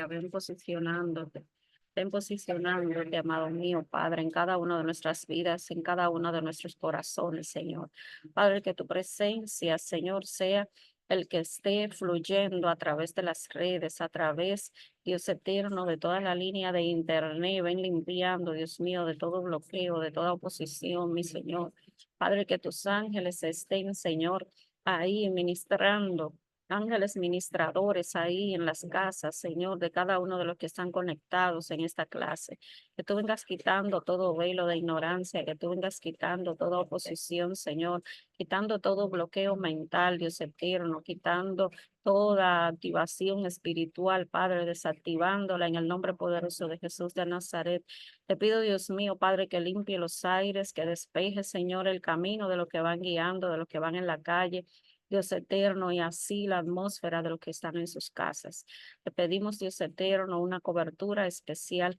ven posicionándote, amado mío, Padre, en cada una de nuestras vidas, en cada uno de nuestros corazones, Señor. Padre, que tu presencia, Señor, sea el que esté fluyendo a través de las redes, a través, Dios eterno, de toda la línea de internet, ven limpiando, Dios mío, de todo bloqueo, de toda oposición, mi Señor. Padre, que tus ángeles estén, Señor, ahí ministrando, ángeles ministradores ahí en las casas, Señor, de cada uno de los que están conectados en esta clase. Que tú vengas quitando todo velo de ignorancia, que tú vengas quitando toda oposición, Señor, quitando todo bloqueo mental, Dios eterno, quitando toda activación espiritual, Padre, desactivándola en el nombre poderoso de Jesús de Nazaret. Te pido, Dios mío, Padre, que limpie los aires, que despeje, Señor, el camino de los que van guiando, de los que van en la calle. Dios eterno, y así la atmósfera de los que están en sus casas. Te pedimos, Dios eterno, una cobertura especial,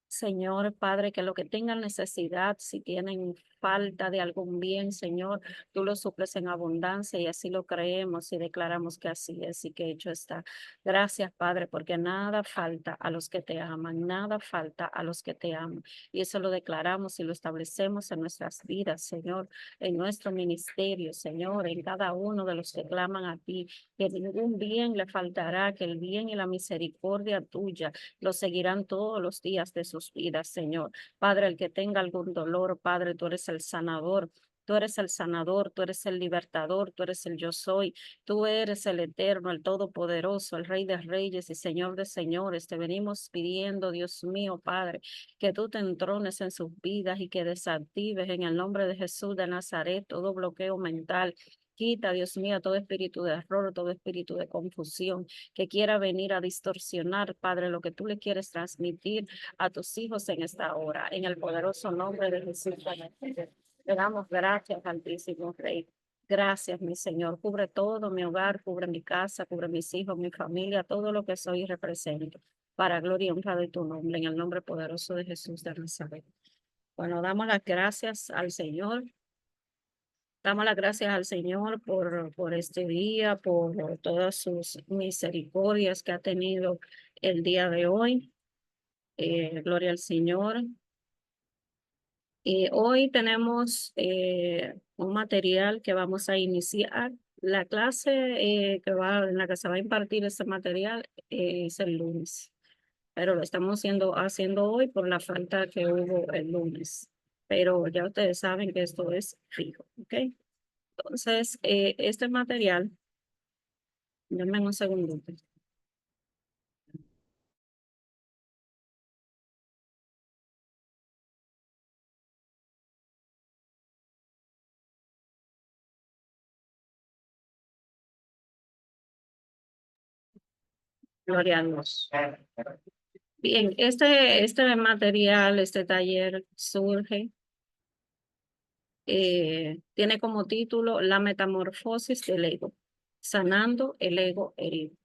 Señor, Padre, que lo que tengan necesidad, si tienen falta de algún bien, Señor, tú lo suples en abundancia y así lo creemos y declaramos que así es y que hecho está. Gracias, Padre, porque nada falta a los que te aman, nada falta a los que te aman. Y eso lo declaramos y lo establecemos en nuestras vidas, Señor, en nuestro ministerio, Señor, en cada uno de los que claman a ti, que ningún bien le faltará, que el bien y la misericordia tuya lo seguirán todos los días de sus vidas, Señor. Padre, el que tenga algún dolor, Padre, tú eres el sanador. Tú eres el sanador, tú eres el libertador, tú eres el yo soy, tú eres el eterno, el todopoderoso, el rey de reyes y señor de señores. Te venimos pidiendo, Dios mío, Padre, que tú te entrones en sus vidas y que desactives en el nombre de Jesús de Nazaret todo bloqueo mental. Quita, Dios mío, todo espíritu de error, todo espíritu de confusión que quiera venir a distorsionar, Padre, lo que tú le quieres transmitir a tus hijos en esta hora. En el poderoso nombre de Jesús. Le damos gracias, Altísimo Rey. Gracias, mi Señor. Cubre todo mi hogar, cubre mi casa, cubre mis hijos, mi familia, todo lo que soy y represento. Para gloria y honra de tu nombre, en el nombre poderoso de Jesús de Nazaret. Bueno, damos las gracias al Señor. Damos las gracias al Señor por este día, por todas sus misericordias que ha tenido el día de hoy. Gloria al Señor. Y hoy tenemos un material que vamos a iniciar. La clase en la que se va a impartir este material es el lunes, pero lo estamos haciendo hoy por la falta que hubo el lunes. Pero ya ustedes saben que esto es fijo, ¿ok? Entonces, este material, denme un segundo. Gloria a Dios. Bien, este material, este taller surge, tiene como título La metamorfosis del ego, sanando el ego herido.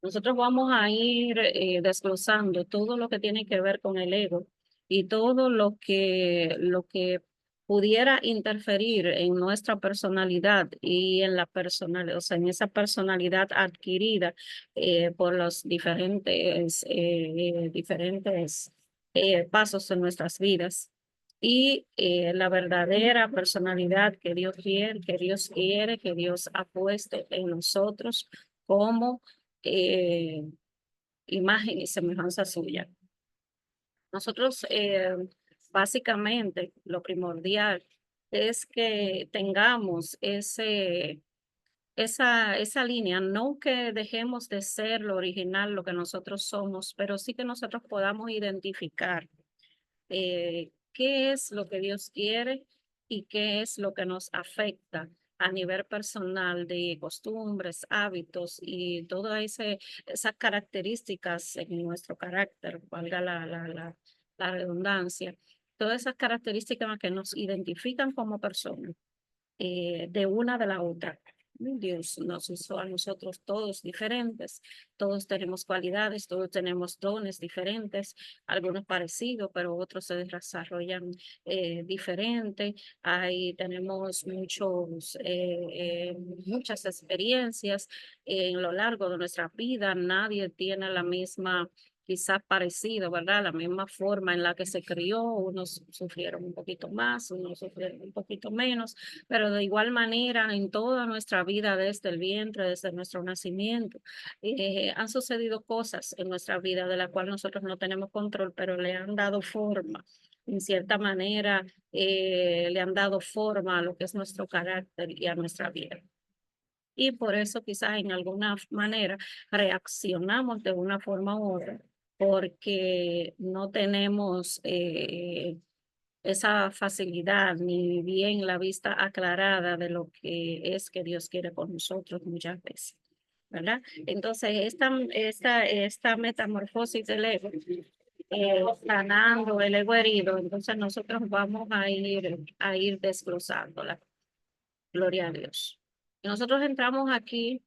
Nosotros vamos a ir desglosando todo lo que tiene que ver con el ego y todo lo que pudiera interferir en nuestra personalidad y en la personalidad, o sea, en esa personalidad adquirida por los diferentes pasos en nuestras vidas. Y la verdadera personalidad que Dios ha puesto en nosotros como eh, imagen y semejanza suya. Nosotros básicamente lo primordial es que tengamos esa línea, no que dejemos de ser lo original, lo que nosotros somos, pero sí que nosotros podamos identificar qué es lo que Dios quiere y qué es lo que nos afecta a nivel personal de costumbres, hábitos y todas esas características en nuestro carácter, valga la redundancia, todas esas características que nos identifican como personas de una de la otra. Dios nos hizo a nosotros todos diferentes, todos tenemos cualidades, todos tenemos dones diferentes, algunos parecidos, pero otros se desarrollan diferente. Ahí tenemos muchas experiencias en lo largo de nuestra vida. Nadie tiene la misma, quizás parecido, ¿verdad? La misma forma en la que se crió. Unos sufrieron un poquito más, unos sufrieron un poquito menos, pero de igual manera en toda nuestra vida, desde el vientre, desde nuestro nacimiento, han sucedido cosas en nuestra vida de las cuales nosotros no tenemos control, pero le han dado forma. En cierta manera, le han dado forma a lo que es nuestro carácter y a nuestra vida. Y por eso quizás en alguna manera reaccionamos de una forma u otra, porque no tenemos esa facilidad ni bien la vista aclarada de lo que es que Dios quiere con nosotros muchas veces, ¿verdad? Entonces, esta metamorfosis del ego, sanando el ego herido, entonces nosotros vamos a ir desglosándola. Gloria a Dios. Nosotros entramos aquí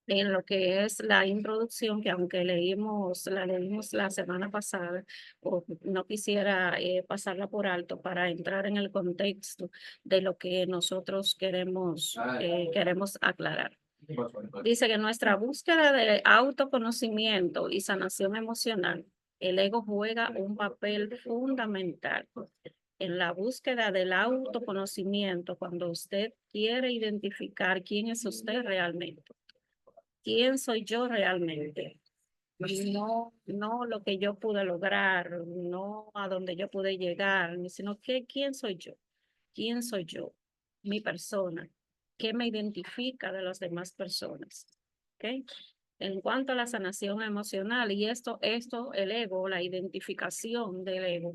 en lo que es la introducción, que aunque la leímos la semana pasada, o no quisiera pasarla por alto para entrar en el contexto de lo que nosotros queremos aclarar. Dice que nuestra búsqueda de autoconocimiento y sanación emocional, el ego juega un papel fundamental en la búsqueda del autoconocimiento cuando usted quiere identificar quién es usted realmente. ¿Quién soy yo realmente? No lo que yo pude lograr, no a donde yo pude llegar, sino quién soy yo. ¿Quién soy yo? Mi persona. ¿Qué me identifica de las demás personas? ¿Okay? En cuanto a la sanación emocional, y el ego, la identificación del ego,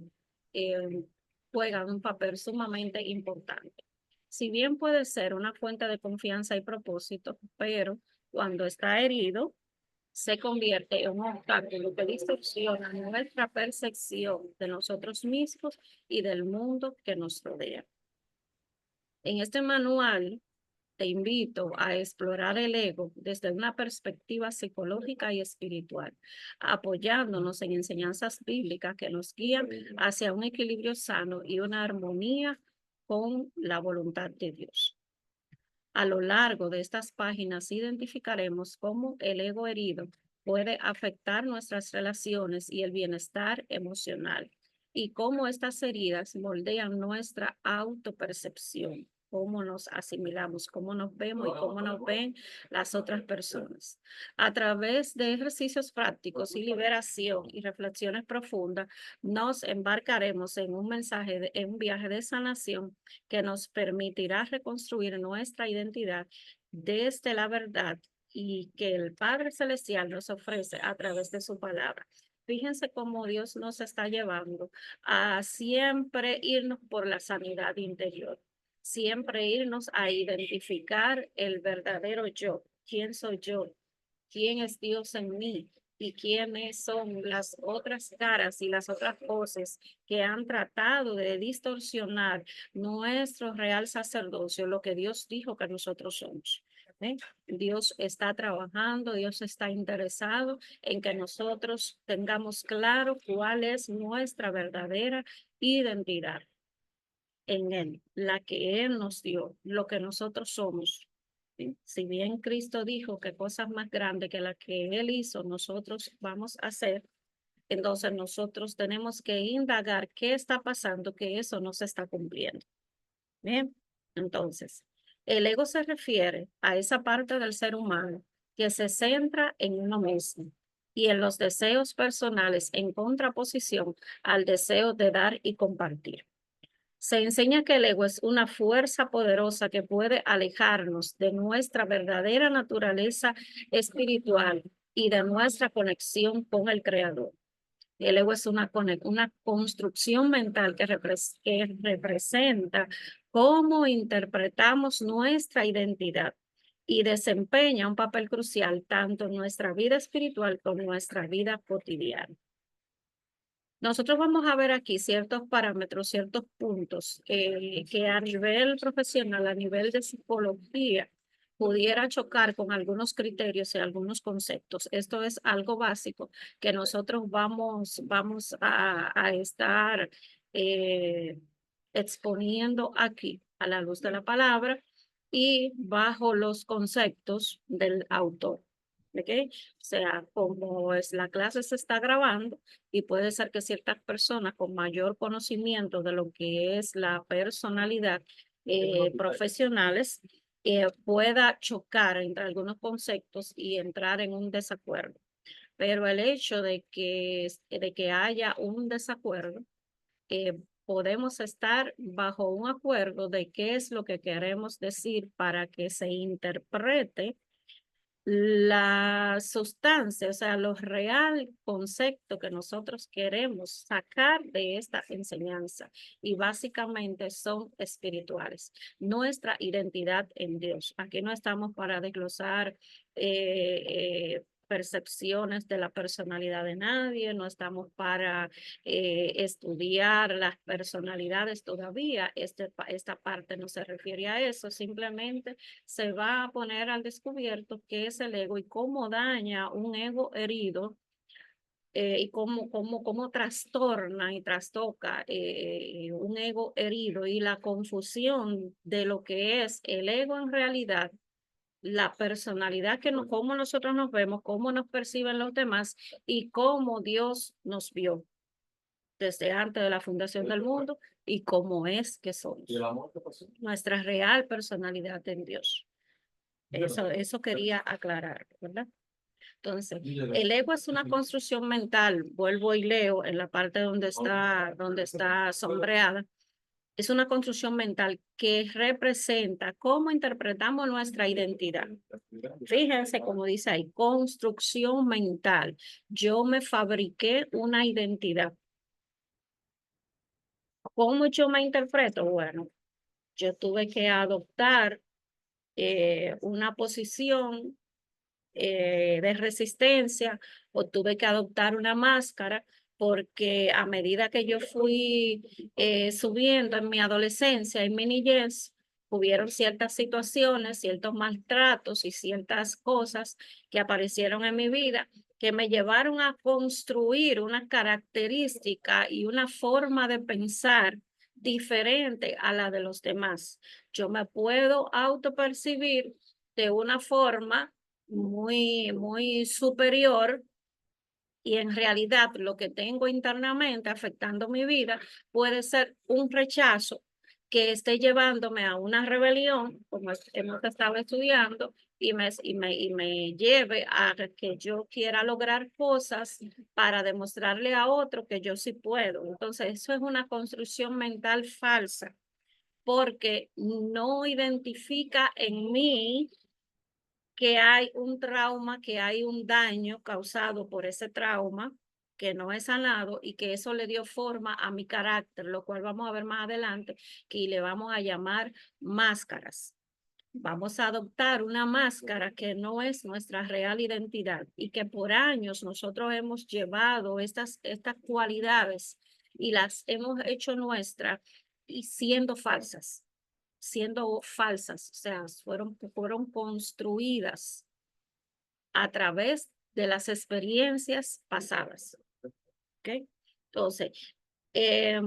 eh, juega un papel sumamente importante. Si bien puede ser una fuente de confianza y propósito, pero cuando está herido, se convierte en un obstáculo que distorsiona nuestra percepción de nosotros mismos y del mundo que nos rodea. En este manual te invito a explorar el ego desde una perspectiva psicológica y espiritual, apoyándonos en enseñanzas bíblicas que nos guían hacia un equilibrio sano y una armonía con la voluntad de Dios. A lo largo de estas páginas identificaremos cómo el ego herido puede afectar nuestras relaciones y el bienestar emocional y cómo estas heridas moldean nuestra autopercepción, cómo nos asimilamos, cómo nos vemos y cómo nos ven las otras personas. A través de ejercicios prácticos y liberación y reflexiones profundas, nos embarcaremos en en un viaje de sanación que nos permitirá reconstruir nuestra identidad desde la verdad y que el Padre Celestial nos ofrece a través de su palabra. Fíjense cómo Dios nos está llevando a siempre irnos por la sanidad interior, siempre irnos a identificar el verdadero yo, quién soy yo, quién es Dios en mí y quiénes son las otras caras y las otras voces que han tratado de distorsionar nuestro real sacerdocio, lo que Dios dijo que nosotros somos. ¿Eh? Dios está trabajando, Dios está interesado en que nosotros tengamos claro cuál es nuestra verdadera identidad en Él, la que Él nos dio, lo que nosotros somos. ¿Sí? Si bien Cristo dijo que cosas más grandes que las que Él hizo, nosotros vamos a hacer, entonces nosotros tenemos que indagar qué está pasando, que eso no se está cumpliendo. Bien, entonces, el ego se refiere a esa parte del ser humano que se centra en uno mismo y en los deseos personales en contraposición al deseo de dar y compartir. Se enseña que el ego es una fuerza poderosa que puede alejarnos de nuestra verdadera naturaleza espiritual y de nuestra conexión con el Creador. El ego es una construcción mental que representa cómo interpretamos nuestra identidad y desempeña un papel crucial tanto en nuestra vida espiritual como en nuestra vida cotidiana. Nosotros vamos a ver aquí ciertos parámetros, ciertos puntos que a nivel profesional, a nivel de psicología, pudiera chocar con algunos criterios y algunos conceptos. Esto es algo básico que nosotros vamos a estar eh, exponiendo aquí a la luz de la palabra y bajo los conceptos del autor. ¿Ok? O sea, como es la clase se está grabando y puede ser que ciertas personas con mayor conocimiento de lo que es la personalidad profesionales pueda chocar entre algunos conceptos y entrar en un desacuerdo. Pero el hecho de que haya un desacuerdo, podemos estar bajo un acuerdo de qué es lo que queremos decir para que se interprete la sustancia, o sea, los real concepto que nosotros queremos sacar de esta enseñanza. Y básicamente son espirituales. Nuestra identidad en Dios. Aquí no estamos para desglosar percepciones de la personalidad de nadie, no estamos para estudiar las personalidades todavía. Esta parte no se refiere a eso, simplemente se va a poner al descubierto qué es el ego y cómo daña un ego herido y cómo trastorna y trastoca un ego herido y la confusión de lo que es el ego en realidad, la personalidad cómo nosotros nos vemos, cómo nos perciben los demás y cómo Dios nos vio desde antes de la fundación del mundo y cómo es que somos. Nuestra real personalidad en Dios. Eso quería aclarar, ¿verdad? Entonces, el ego es una construcción mental, vuelvo y leo en la parte donde está sombreada, es una construcción mental que representa cómo interpretamos nuestra identidad. Fíjense cómo dice ahí, construcción mental. Yo me fabriqué una identidad. ¿Cómo yo me interpreto? Bueno, yo tuve que adoptar una posición de resistencia o tuve que adoptar una máscara porque a medida que yo fui subiendo en mi adolescencia, en mi niñez, hubieron ciertas situaciones, ciertos maltratos y ciertas cosas que aparecieron en mi vida que me llevaron a construir una característica y una forma de pensar diferente a la de los demás. Yo me puedo autopercibir de una forma muy superior y en realidad lo que tengo internamente afectando mi vida puede ser un rechazo que esté llevándome a una rebelión, como hemos estado estudiando, y me lleve a que yo quiera lograr cosas para demostrarle a otro que yo sí puedo. Entonces, eso es una construcción mental falsa porque no identifica en mí que hay un trauma, que hay un daño causado por ese trauma que no es sanado y que eso le dio forma a mi carácter, lo cual vamos a ver más adelante, que le vamos a llamar máscaras. Vamos a adoptar una máscara que no es nuestra real identidad y que por años nosotros hemos llevado estas cualidades y las hemos hecho nuestras y siendo falsas, o sea, fueron construidas a través de las experiencias pasadas. ¿Ok? Entonces, eh,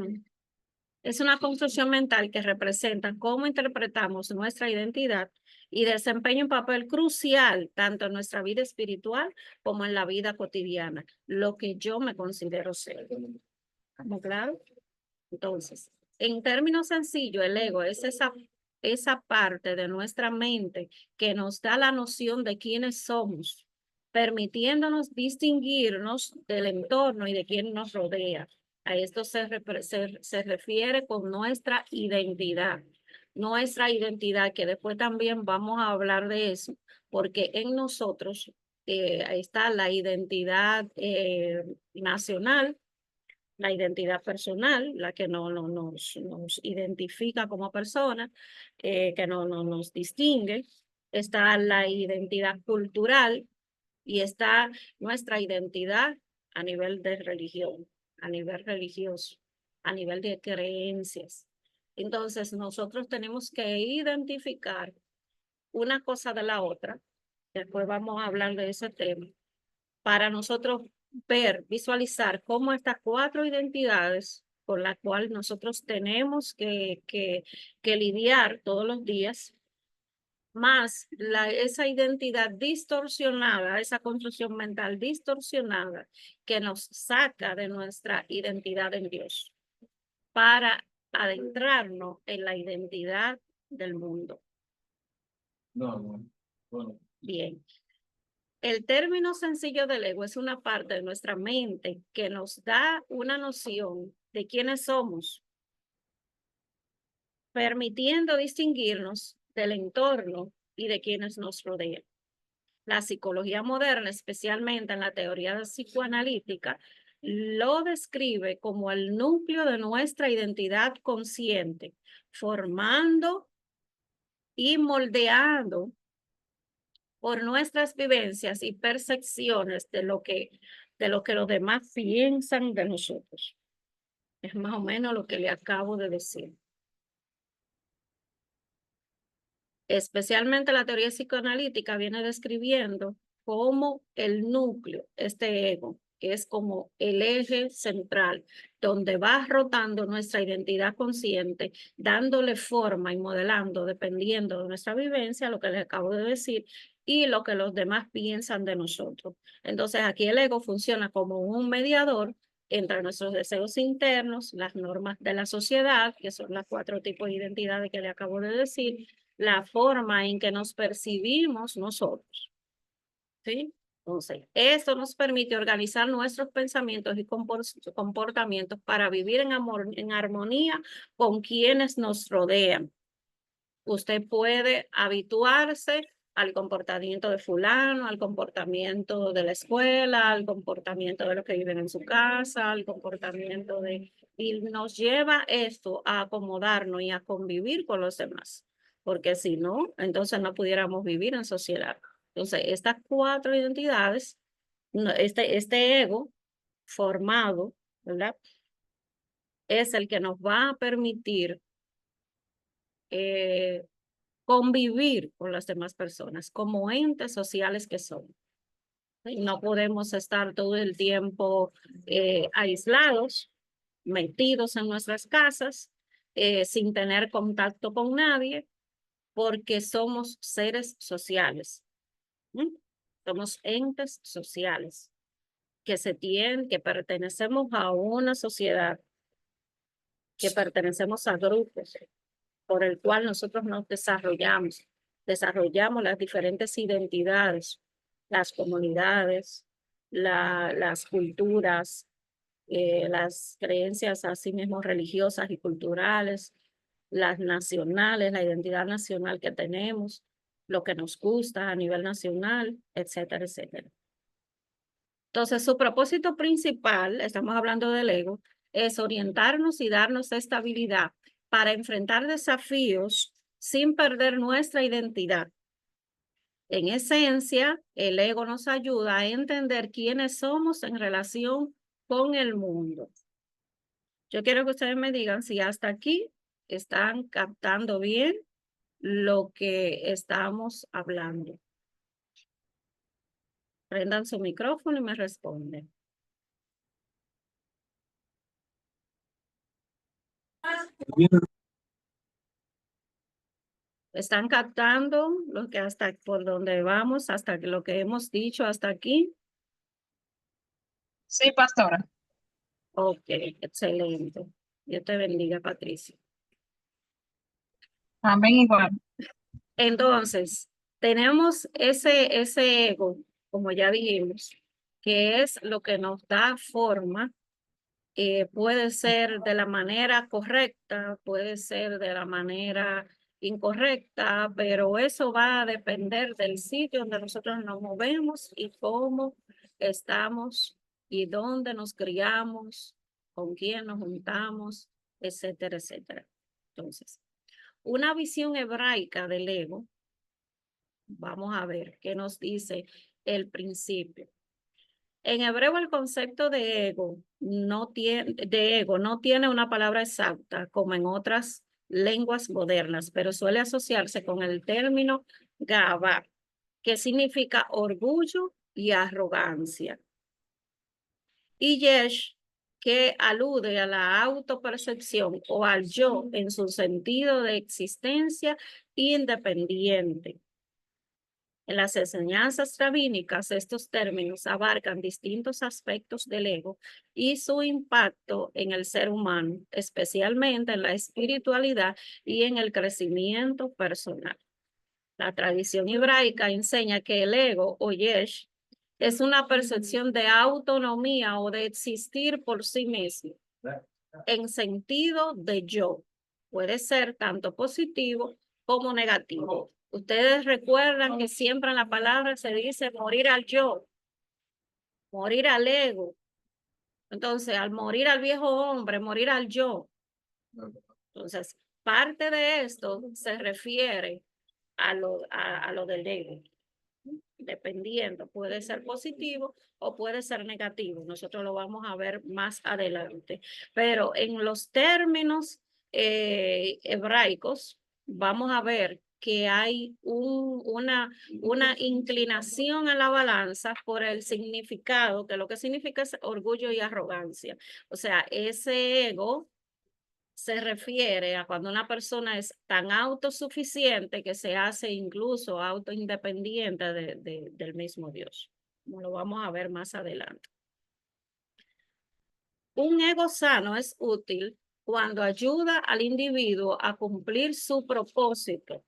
es una construcción mental que representa cómo interpretamos nuestra identidad y desempeña un papel crucial tanto en nuestra vida espiritual como en la vida cotidiana, lo que yo me considero ser. ¿Estamos claros? Entonces, en términos sencillos, el ego es esa parte de nuestra mente que nos da la noción de quiénes somos, permitiéndonos distinguirnos del entorno y de quien nos rodea. A esto se refiere con nuestra identidad, que después también vamos a hablar de eso, porque en nosotros ahí está la identidad nacional, la identidad personal, la que nos identifica como persona, que no nos distingue. Está la identidad cultural y está nuestra identidad a nivel de religión. a nivel religioso, a nivel de creencias. Entonces, nosotros tenemos que identificar una cosa de la otra. Después vamos a hablar de ese tema para nosotros ver, visualizar cómo estas cuatro identidades con las cuales nosotros tenemos que lidiar todos los días, más esa identidad distorsionada, esa construcción mental distorsionada que nos saca de nuestra identidad en Dios para adentrarnos en la identidad del mundo. No. Bien. El término sencillo del ego es una parte de nuestra mente que nos da una noción de quiénes somos, permitiendo distinguirnos del entorno y de quienes nos rodean. La psicología moderna, especialmente en la teoría psicoanalítica, lo describe como el núcleo de nuestra identidad consciente, formando y moldeando por nuestras vivencias y percepciones de lo que los demás piensan de nosotros. Es más o menos lo que le acabo de decir. Especialmente la teoría psicoanalítica viene describiendo cómo el núcleo, este ego, que es como el eje central, donde va rotando nuestra identidad consciente, dándole forma y modelando, dependiendo de nuestra vivencia, lo que les acabo de decir, y lo que los demás piensan de nosotros. Entonces aquí el ego funciona como un mediador entre nuestros deseos internos, las normas de la sociedad, que son los cuatro tipos de identidades que le acabo de decir, la forma en que nos percibimos nosotros. ¿Sí? Entonces, esto nos permite organizar nuestros pensamientos y comportamientos para vivir en armonía con quienes nos rodean. Usted puede habituarse al comportamiento de fulano, al comportamiento de la escuela, al comportamiento de los que viven en su casa, al comportamiento de... Y nos lleva esto a acomodarnos y a convivir con los demás, porque si no, entonces no pudiéramos vivir en sociedad. Entonces, estas cuatro identidades, este ego formado, ¿verdad? Es el que nos va a permitir convivir con las demás personas como entes sociales que son. No podemos estar todo el tiempo aislados, metidos en nuestras casas, sin tener contacto con nadie, porque somos seres sociales. ¿Mm? Somos entes sociales que pertenecemos a una sociedad, que pertenecemos a grupos por el cual nosotros nos desarrollamos las diferentes identidades, las comunidades, las culturas, las creencias así mismo religiosas y culturales, las nacionales, la identidad nacional que tenemos, lo que nos gusta a nivel nacional, etcétera, etcétera. Entonces, su propósito principal, estamos hablando del ego, es orientarnos y darnos estabilidad para enfrentar desafíos sin perder nuestra identidad. En esencia, el ego nos ayuda a entender quiénes somos en relación con el mundo. Yo quiero que ustedes me digan si hasta aquí están captando bien lo que estamos hablando. Prendan su micrófono y me responden. ¿Están captando lo que hasta por donde vamos, hasta lo que hemos dicho hasta aquí? Sí, pastora. Ok, excelente. Dios te bendiga, Patricia. Amén igual. Entonces, tenemos ese ego, como ya dijimos, que es lo que nos da forma. Puede ser de la manera correcta, puede ser de la manera incorrecta, pero eso va a depender del sitio donde nosotros nos movemos y cómo estamos y dónde nos criamos, con quién nos juntamos, etcétera, etcétera. Entonces, una visión hebraica del ego, vamos a ver qué nos dice el principio. En hebreo el concepto de ego no tiene una palabra exacta como en otras lenguas modernas, pero suele asociarse con el término gavá, que significa orgullo y arrogancia. Y yesh, que alude a la autopercepción o al yo en su sentido de existencia independiente. En las enseñanzas rabínicas, estos términos abarcan distintos aspectos del ego y su impacto en el ser humano, especialmente en la espiritualidad y en el crecimiento personal. La tradición hebraica enseña que el ego o yesh es una percepción de autonomía o de existir por sí mismo en sentido de yo. Puede ser tanto positivo como negativo. Ustedes recuerdan que siempre en la palabra se dice morir al yo, morir al ego. Entonces, al morir al viejo hombre, morir al yo. Entonces, parte de esto se refiere a lo del ego, dependiendo, puede ser positivo o puede ser negativo. Nosotros lo vamos a ver más adelante. Pero en los términos hebraicos, vamos a ver que hay una inclinación a la balanza por el significado, que lo que significa es orgullo y arrogancia. O sea, ese ego se refiere a cuando una persona es tan autosuficiente que se hace incluso autoindependiente del mismo Dios. Como lo vamos a ver más adelante. Un ego sano es útil cuando ayuda al individuo a cumplir su propósito,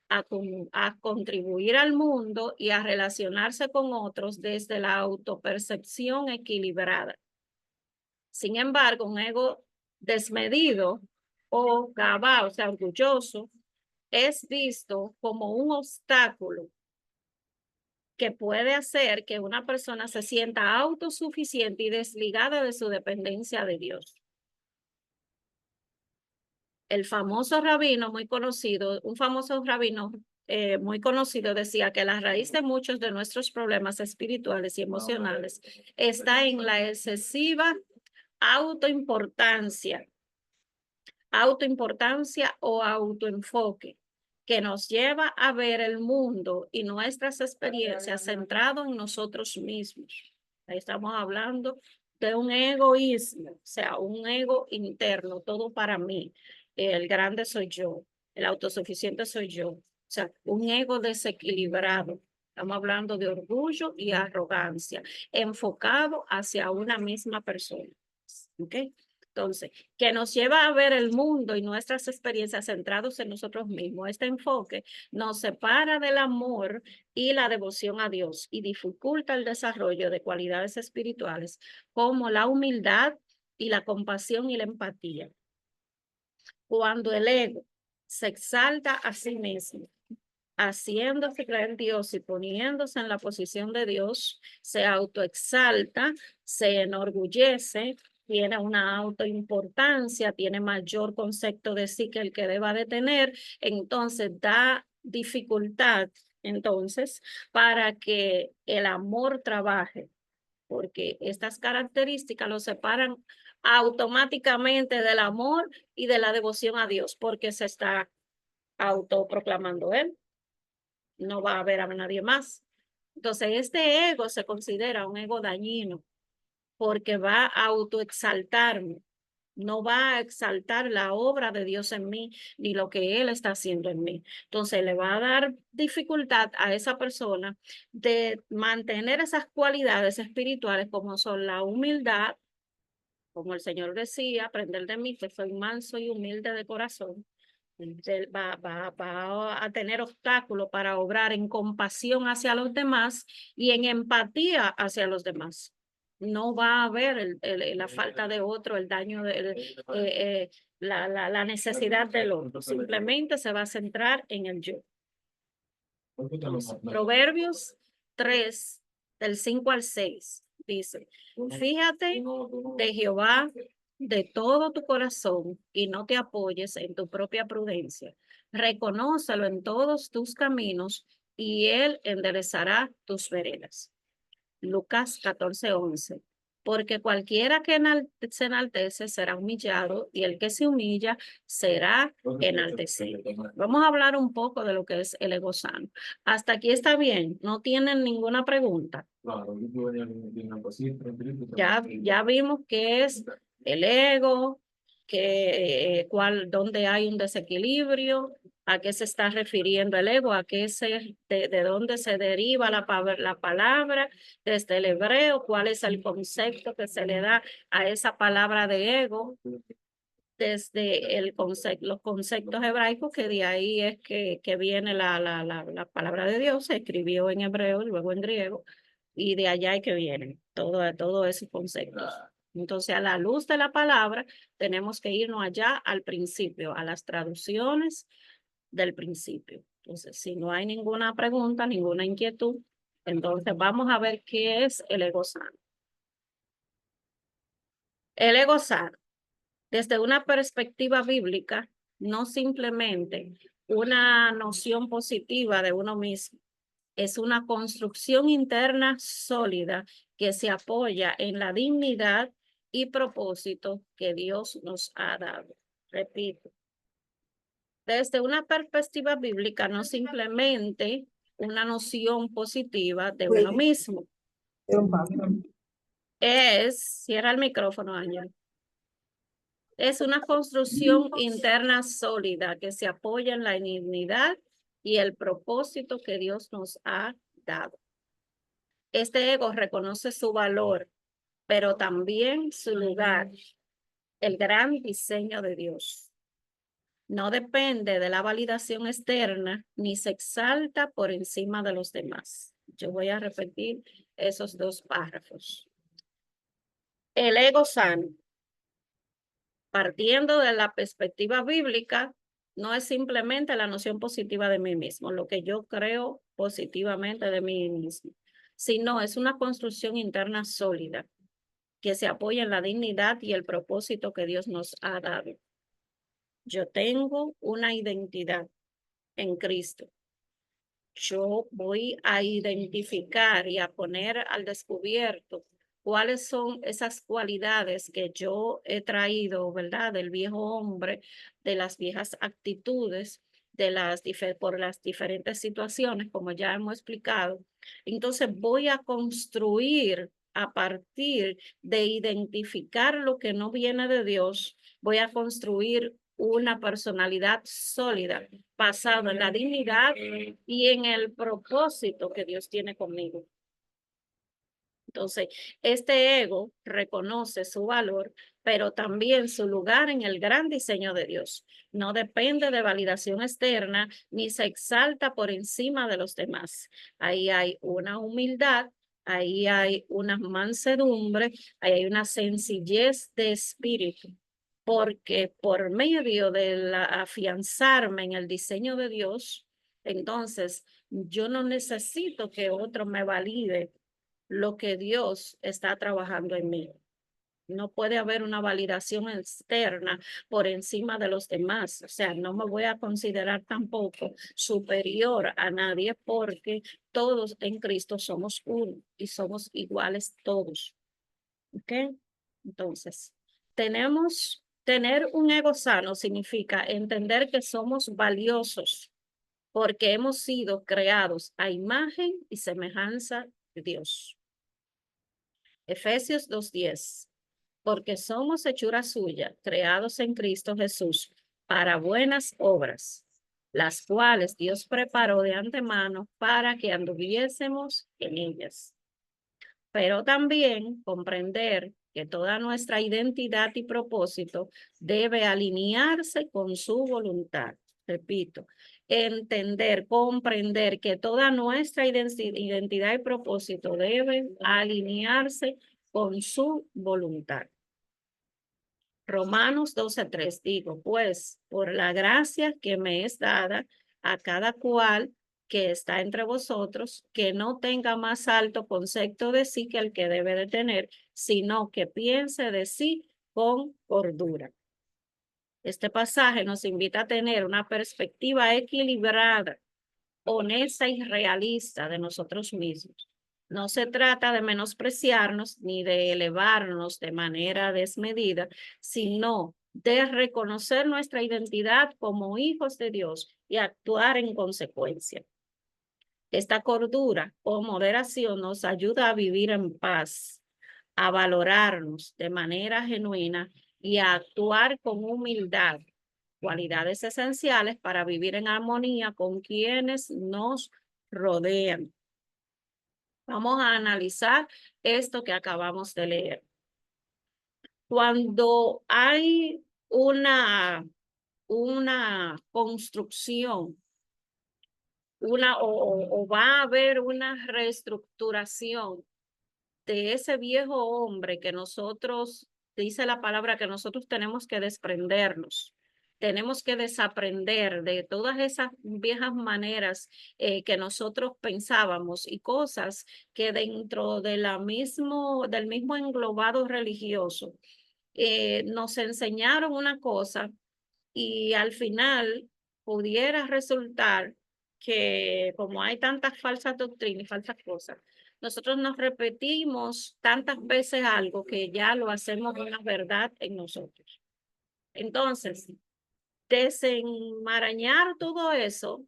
a contribuir al mundo y a relacionarse con otros desde la autopercepción equilibrada. Sin embargo, un ego desmedido o gabá, o sea, orgulloso, es visto como un obstáculo que puede hacer que una persona se sienta autosuficiente y desligada de su dependencia de Dios. El famoso rabino muy conocido, un famoso rabino muy conocido decía que la raíz de muchos de nuestros problemas espirituales y emocionales está en la excesiva autoimportancia o autoenfoque que nos lleva a ver el mundo y nuestras experiencias centrado en nosotros mismos. Ahí estamos hablando de un egoísmo, o sea, un ego interno, todo para mí. El grande soy yo, el autosuficiente soy yo. O sea, un ego desequilibrado. Estamos hablando de orgullo y arrogancia, enfocado hacia una misma persona. ¿Ok? Entonces, que nos lleva a ver el mundo y nuestras experiencias centrados en nosotros mismos. Este enfoque nos separa del amor y la devoción a Dios y dificulta el desarrollo de cualidades espirituales como la humildad y la compasión y la empatía. Cuando el ego se exalta a sí mismo, haciéndose creer en Dios y poniéndose en la posición de Dios, se autoexalta, se enorgullece, tiene una autoimportancia, tiene mayor concepto de sí que el que deba de tener, entonces da dificultad entonces para que el amor trabaje, porque estas características lo separan automáticamente del amor y de la devoción a Dios, porque se está autoproclamando él, no va a ver a nadie más. Entonces, este ego se considera un ego dañino porque va a autoexaltarme, no va a exaltar la obra de Dios en mí ni lo que Él está haciendo en mí. Entonces, le va a dar dificultad a esa persona de mantener esas cualidades espirituales como son la humildad, como el Señor decía, aprender de mí que soy manso y humilde de corazón. Va a tener obstáculos para obrar en compasión hacia los demás y en empatía hacia los demás. No va a haber la falta de otro, el daño, la necesidad del otro. Simplemente se va a centrar en el yo. Entonces, Proverbios 3, del 5 al 6, dice, fíjate de Jehová de todo tu corazón y no te apoyes en tu propia prudencia. Reconócelo en todos tus caminos y él enderezará tus veredas. Lucas 14:11. Porque cualquiera que se enaltece será humillado y el que se humilla será enaltecido. Vamos a hablar un poco de lo que es el ego sano. Hasta aquí está bien, no tienen ninguna pregunta. Ya vimos qué es el ego, dónde hay un desequilibrio, a qué se está refiriendo el ego, de dónde se deriva la palabra desde el hebreo, cuál es el concepto que se le da a esa palabra de ego desde los conceptos hebraicos, que de ahí es que viene la palabra de Dios. Se escribió en hebreo y luego en griego, y de allá es que vienen todos esos conceptos. Entonces, a la luz de la palabra, tenemos que irnos allá al principio, a las traducciones del principio. Entonces, si no hay ninguna pregunta, ninguna inquietud, entonces vamos a ver qué es el ego sano. El ego sano, desde una perspectiva bíblica, no simplemente una noción positiva de uno mismo, es una construcción interna sólida que se apoya en la dignidad y propósito que Dios nos ha dado. Repito, desde una perspectiva bíblica, no simplemente una noción positiva de uno mismo. Cierra el micrófono, Ángel. Es una construcción interna sólida que se apoya en la dignidad y el propósito que Dios nos ha dado. Este ego reconoce su valor, pero también su lugar, el gran diseño de Dios. No depende de la validación externa ni se exalta por encima de los demás. Yo voy a repetir esos dos párrafos. El ego sano, partiendo de la perspectiva bíblica, no es simplemente la noción positiva de mí mismo, lo que yo creo positivamente de mí mismo, sino es una construcción interna sólida que se apoya en la dignidad y el propósito que Dios nos ha dado. Yo tengo una identidad en Cristo. Yo voy a identificar y a poner al descubierto cuáles son esas cualidades que yo he traído, ¿verdad? Del viejo hombre, de las viejas actitudes, por las diferentes situaciones, como ya hemos explicado. Entonces voy a construir a partir de identificar lo que no viene de Dios, voy a construir una personalidad sólida, basada en la dignidad y en el propósito que Dios tiene conmigo. Entonces, este ego reconoce su valor, pero también su lugar en el gran diseño de Dios. No depende de validación externa ni se exalta por encima de los demás. Ahí hay una humildad, ahí hay una mansedumbre, ahí hay una sencillez de espíritu, porque por medio de afianzarme en el diseño de Dios, entonces yo no necesito que otro me valide lo que Dios está trabajando en mí. No puede haber una validación externa por encima de los demás. O sea, no me voy a considerar tampoco superior a nadie, porque todos en Cristo somos uno y somos iguales todos. ¿Ok? Entonces, tener un ego sano significa entender que somos valiosos porque hemos sido creados a imagen y semejanza de Dios. Efesios 2:10. Porque somos hechura suya, creados en Cristo Jesús para buenas obras, las cuales Dios preparó de antemano para que anduviésemos en ellas. Pero también comprender que toda nuestra identidad y propósito debe alinearse con su voluntad. Repito, comprender que toda nuestra identidad y propósito deben alinearse con su voluntad. Romanos 12:3, digo, pues por la gracia que me es dada a cada cual que está entre vosotros, que no tenga más alto concepto de sí que el que debe de tener, sino que piense de sí con cordura. Este pasaje nos invita a tener una perspectiva equilibrada, honesta y realista de nosotros mismos. No se trata de menospreciarnos ni de elevarnos de manera desmedida, sino de reconocer nuestra identidad como hijos de Dios y actuar en consecuencia. Esta cordura o moderación nos ayuda a vivir en paz, a valorarnos de manera genuina y a actuar con humildad, cualidades esenciales para vivir en armonía con quienes nos rodean. Vamos a analizar esto que acabamos de leer. Cuando hay una construcción, o va a haber una reestructuración de ese viejo hombre que nosotros, dice la palabra, que nosotros tenemos que desprendernos. Tenemos que desaprender de todas esas viejas maneras que nosotros pensábamos y cosas que dentro de del mismo englobado religioso nos enseñaron una cosa y al final pudiera resultar que como hay tantas falsas doctrinas y falsas cosas, nosotros nos repetimos tantas veces algo que ya lo hacemos una verdad en nosotros. Entonces, desenmarañar todo eso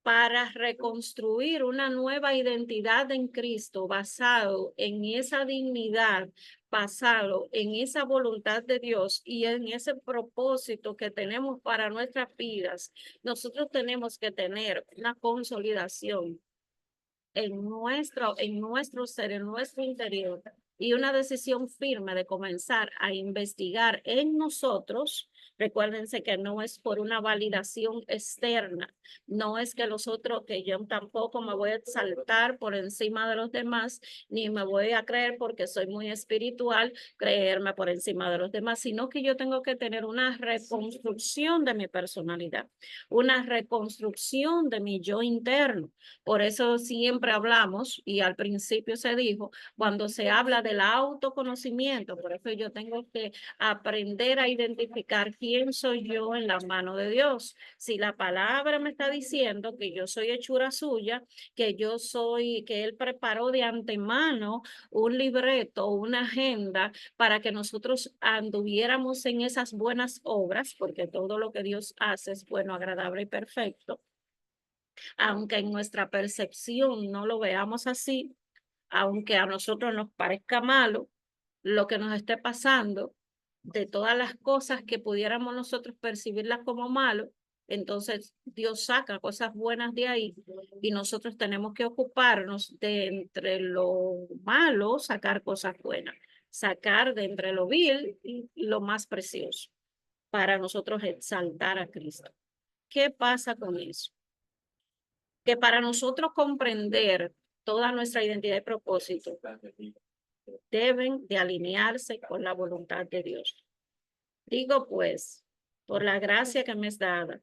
para reconstruir una nueva identidad en Cristo basado en esa dignidad, basado en esa voluntad de Dios y en ese propósito que tenemos para nuestras vidas. Nosotros tenemos que tener una consolidación en nuestro ser, en nuestro interior, y una decisión firme de comenzar a investigar en nosotros. Recuérdense que no es por una validación externa, no es que los otros, que yo tampoco me voy a exaltar por encima de los demás, ni me voy a creer porque soy muy espiritual, creerme por encima de los demás, sino que yo tengo que tener una reconstrucción de mi personalidad, una reconstrucción de mi yo interno. Por eso siempre hablamos, y al principio se dijo, cuando se habla del autoconocimiento, por eso yo tengo que aprender a identificar quién soy yo en las manos de Dios. Si la palabra me está diciendo que yo soy hechura suya, que Él preparó de antemano un libreto, una agenda para que nosotros anduviéramos en esas buenas obras, porque todo lo que Dios hace es bueno, agradable y perfecto. Aunque en nuestra percepción no lo veamos así, aunque a nosotros nos parezca malo lo que nos esté pasando, de todas las cosas que pudiéramos nosotros percibirlas como malo, entonces Dios saca cosas buenas de ahí y nosotros tenemos que ocuparnos de entre lo malo, sacar cosas buenas, sacar de entre lo vil y lo más precioso para nosotros exaltar a Cristo. ¿Qué pasa con eso? Que para nosotros comprender toda nuestra identidad y propósito, deben de alinearse con la voluntad de Dios. Digo pues, por la gracia que me es dada,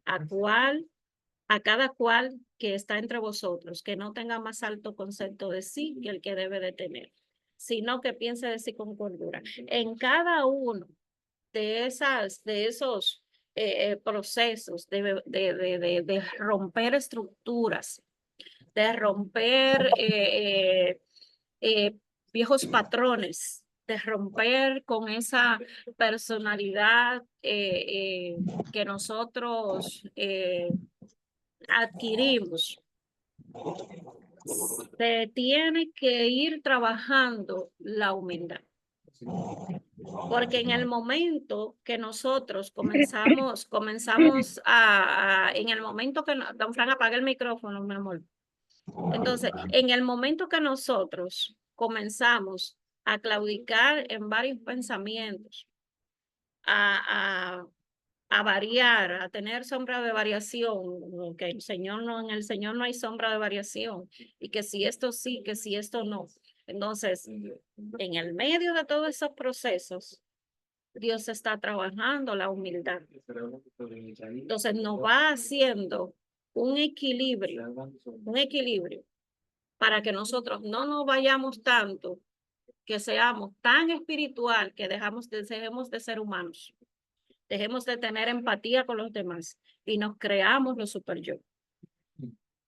a cada cual que está entre vosotros, que no tenga más alto concepto de sí que el que debe de tener, sino que piense de sí con cordura. En cada uno de esos procesos de romper estructuras, de romper viejos patrones, de romper con esa personalidad que nosotros adquirimos. Se tiene que ir trabajando la humildad. Porque en el momento que nosotros en el momento que, don Fran, apaga el micrófono, mi amor. Entonces, en el momento que nosotros comenzamos a claudicar en varios pensamientos, a, a, a variar, a tener sombra de variación, que en el Señor no hay sombra de variación, y que si esto sí, que si esto no. Entonces, en el medio de todos esos procesos, Dios está trabajando la humildad. Entonces nos va haciendo un equilibrio para que nosotros no nos vayamos tanto, que seamos tan espiritual que dejemos de ser humanos, dejemos de tener empatía con los demás y nos creamos los super yo.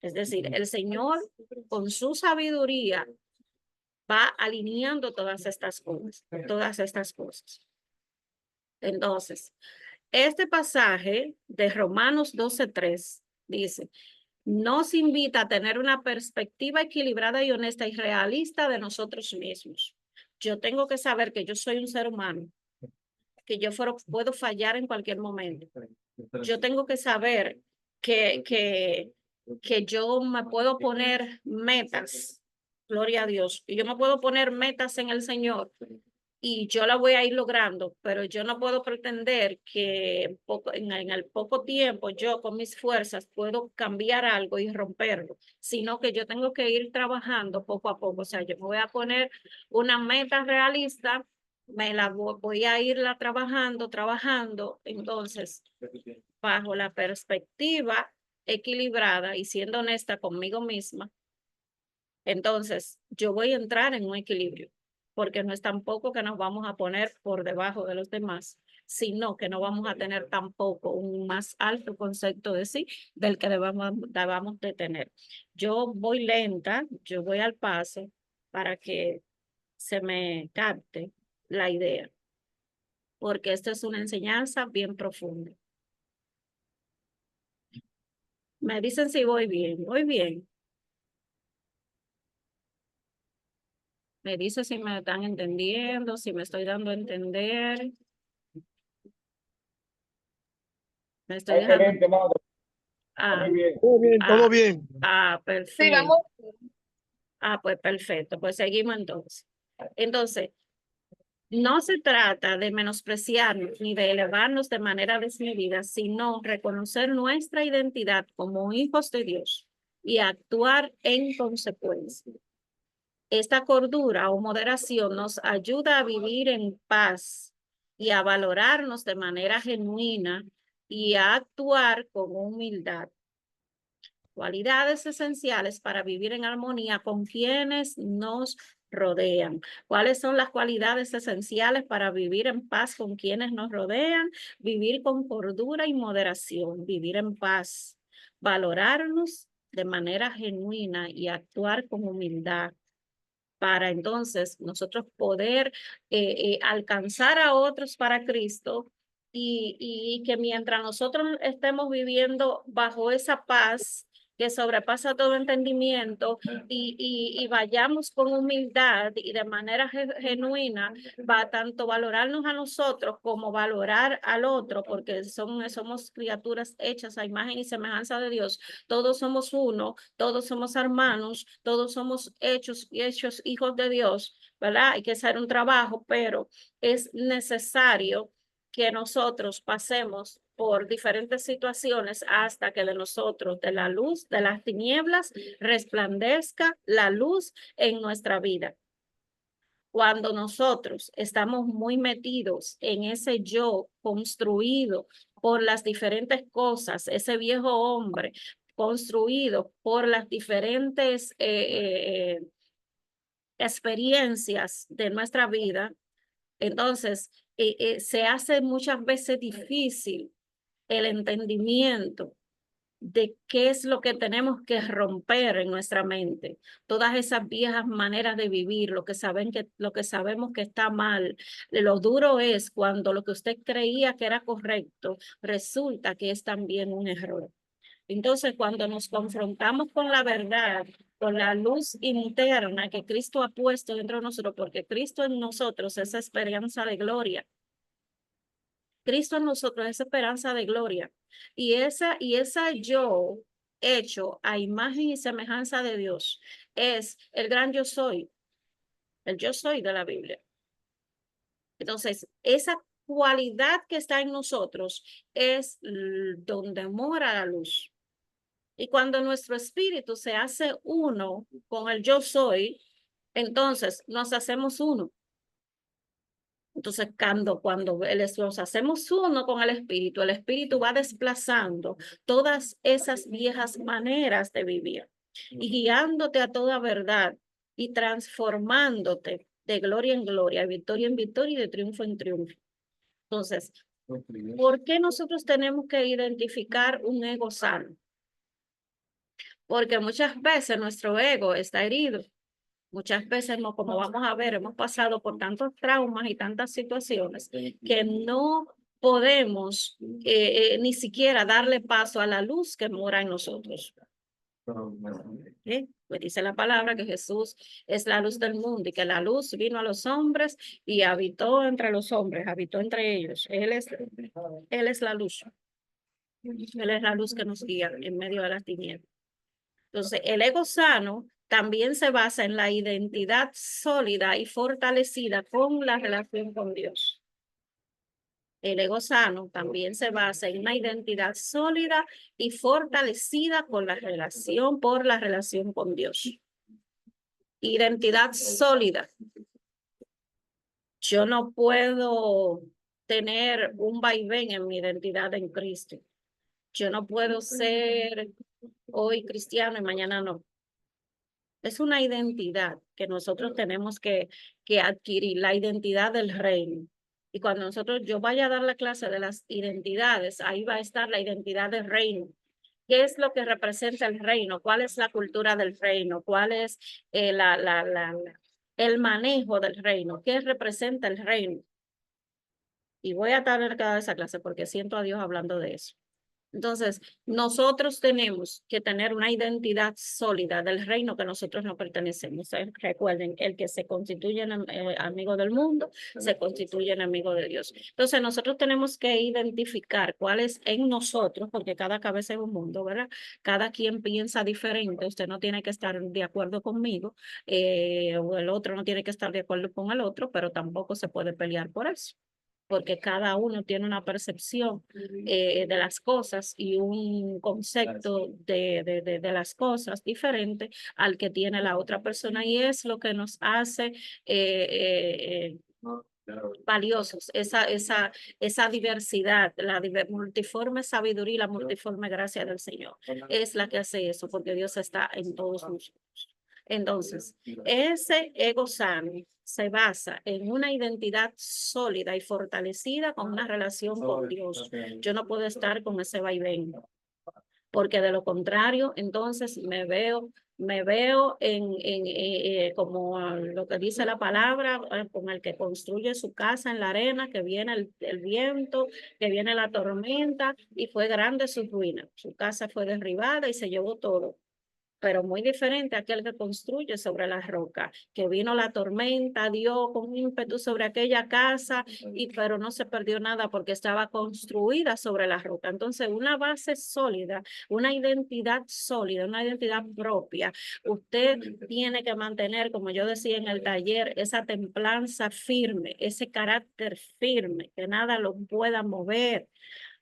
Es decir, el Señor con su sabiduría va alineando todas estas cosas, todas estas cosas. Entonces, este pasaje de Romanos 12:3 dice, nos invita a tener una perspectiva equilibrada y honesta y realista de nosotros mismos. Yo tengo que saber que yo soy un ser humano, que yo puedo fallar en cualquier momento. Yo tengo que saber que yo me puedo poner metas, gloria a Dios, y yo me puedo poner metas en el Señor y yo la voy a ir logrando, pero yo no puedo pretender que en el poco tiempo yo con mis fuerzas puedo cambiar algo y romperlo, sino que yo tengo que ir trabajando poco a poco. O sea, yo me voy a poner una meta realista, me la voy a irla trabajando, entonces, bajo la perspectiva equilibrada y siendo honesta conmigo misma, entonces yo voy a entrar en un equilibrio, porque no es tampoco que nos vamos a poner por debajo de los demás, sino que no vamos a tener tampoco un más alto concepto de sí del que debamos de tener. Yo voy lenta, yo voy al paso para que se me capte la idea, porque esta es una enseñanza bien profunda. Me dicen si voy bien, voy bien. Me dice si me están entendiendo, si me estoy dando a entender. Me estoy dejando. Excelente, madre. Ah, Muy bien. Todo bien, todo ah, bien. ah, Sí, perfecto. vamos. Pues perfecto. Pues seguimos entonces. Entonces, no se trata de menospreciarnos ni de elevarnos de manera desmedida, sino reconocer nuestra identidad como hijos de Dios y actuar en consecuencia. Esta cordura o moderación nos ayuda a vivir en paz y a valorarnos de manera genuina y a actuar con humildad. Cualidades esenciales para vivir en armonía con quienes nos rodean. ¿Cuáles son las cualidades esenciales para vivir en paz con quienes nos rodean? Vivir con cordura y moderación, vivir en paz, valorarnos de manera genuina y actuar con humildad para entonces nosotros poder alcanzar a otros para Cristo y que mientras nosotros estemos viviendo bajo esa paz que sobrepasa todo entendimiento y vayamos con humildad y de manera genuina, va tanto valorarnos a nosotros como valorar al otro, porque somos criaturas hechas a imagen y semejanza de Dios. Todos somos uno, todos somos hermanos, todos somos hechos hijos de Dios, ¿verdad? Hay que hacer un trabajo, pero es necesario que nosotros pasemos por diferentes situaciones hasta que de nosotros, de la luz, de las tinieblas, resplandezca la luz en nuestra vida. Cuando nosotros estamos muy metidos en ese yo construido por las diferentes cosas, ese viejo hombre construido por las diferentes experiencias de nuestra vida, entonces se hace muchas veces difícil el entendimiento de qué es lo que tenemos que romper en nuestra mente, todas esas viejas maneras de vivir, lo que sabemos que está mal. Lo duro es cuando lo que usted creía que era correcto resulta que es también un error. Entonces, cuando nos confrontamos con la verdad, con la luz interna que Cristo ha puesto dentro de nosotros, porque Cristo en nosotros es esperanza de gloria. Cristo en nosotros es esperanza de gloria. Y esa yo hecho a imagen y semejanza de Dios es el gran yo soy, el yo soy de la Biblia. Entonces, esa cualidad que está en nosotros es donde mora la luz. Y cuando nuestro espíritu se hace uno con el yo soy, entonces nos hacemos uno. Entonces, cuando nos hacemos uno con el espíritu va desplazando todas esas viejas maneras de vivir y guiándote a toda verdad y transformándote de gloria en gloria, de victoria en victoria y de triunfo en triunfo. Entonces, ¿por qué nosotros tenemos que identificar un ego sano? porque muchas veces nuestro ego está herido. Muchas veces, no, como vamos a ver, hemos pasado por tantos traumas y tantas situaciones que no podemos ni siquiera darle paso a la luz que mora en nosotros. Pues dice la palabra que Jesús es la luz del mundo y que la luz vino a los hombres y habitó entre los hombres, habitó entre ellos. Él es la luz. Él es la luz que nos guía en medio de las tinieblas. Entonces, el ego sano también se basa en la identidad sólida y fortalecida con la relación con Dios. El ego sano también se basa en una identidad sólida y fortalecida con por la relación con Dios. Identidad sólida. Yo no puedo tener un vaivén en mi identidad en Cristo. Yo no puedo ser hoy cristiano y mañana no. Es una identidad que nosotros tenemos que adquirir, la identidad del reino. Y cuando yo vaya a dar la clase de las identidades, ahí va a estar la identidad del reino. ¿Qué es lo que representa el reino? ¿Cuál es la cultura del reino? ¿Cuál es el manejo del reino? ¿Qué representa el reino? Y voy a dar cada esa clase porque siento a Dios hablando de eso. Entonces, nosotros tenemos que tener una identidad sólida del reino que nosotros no pertenecemos. Recuerden, el que se constituye en amigo del mundo, se constituye enemigo de Dios. Entonces, nosotros tenemos que identificar cuál es en nosotros, porque cada cabeza es un mundo, ¿verdad? Cada quien piensa diferente. Usted no tiene que estar de acuerdo conmigo, o el otro no tiene que estar de acuerdo con el otro, pero tampoco se puede pelear por eso porque cada uno tiene una percepción de las cosas y un concepto de las cosas diferente al que tiene la otra persona y es lo que nos hace valiosos, esa diversidad, la multiforme sabiduría y la multiforme gracia del Señor es la que hace eso, porque Dios está en todos nosotros. Entonces, ese ego sano se basa en una identidad sólida y fortalecida con una relación con Dios. Yo no puedo estar con ese vaivén, porque de lo contrario, entonces me veo como lo que dice la palabra, con el que construye su casa en la arena, que viene el viento, que viene la tormenta y fue grande su ruina. Su casa fue derribada y se llevó todo, pero muy diferente a aquel que construye sobre la roca, que vino la tormenta, dio con ímpetu sobre aquella casa, pero no se perdió nada porque estaba construida sobre la roca. Entonces, una base sólida, una identidad sólida, una identidad propia, usted tiene que mantener, como yo decía en el taller, esa templanza firme, ese carácter firme, que nada lo pueda mover.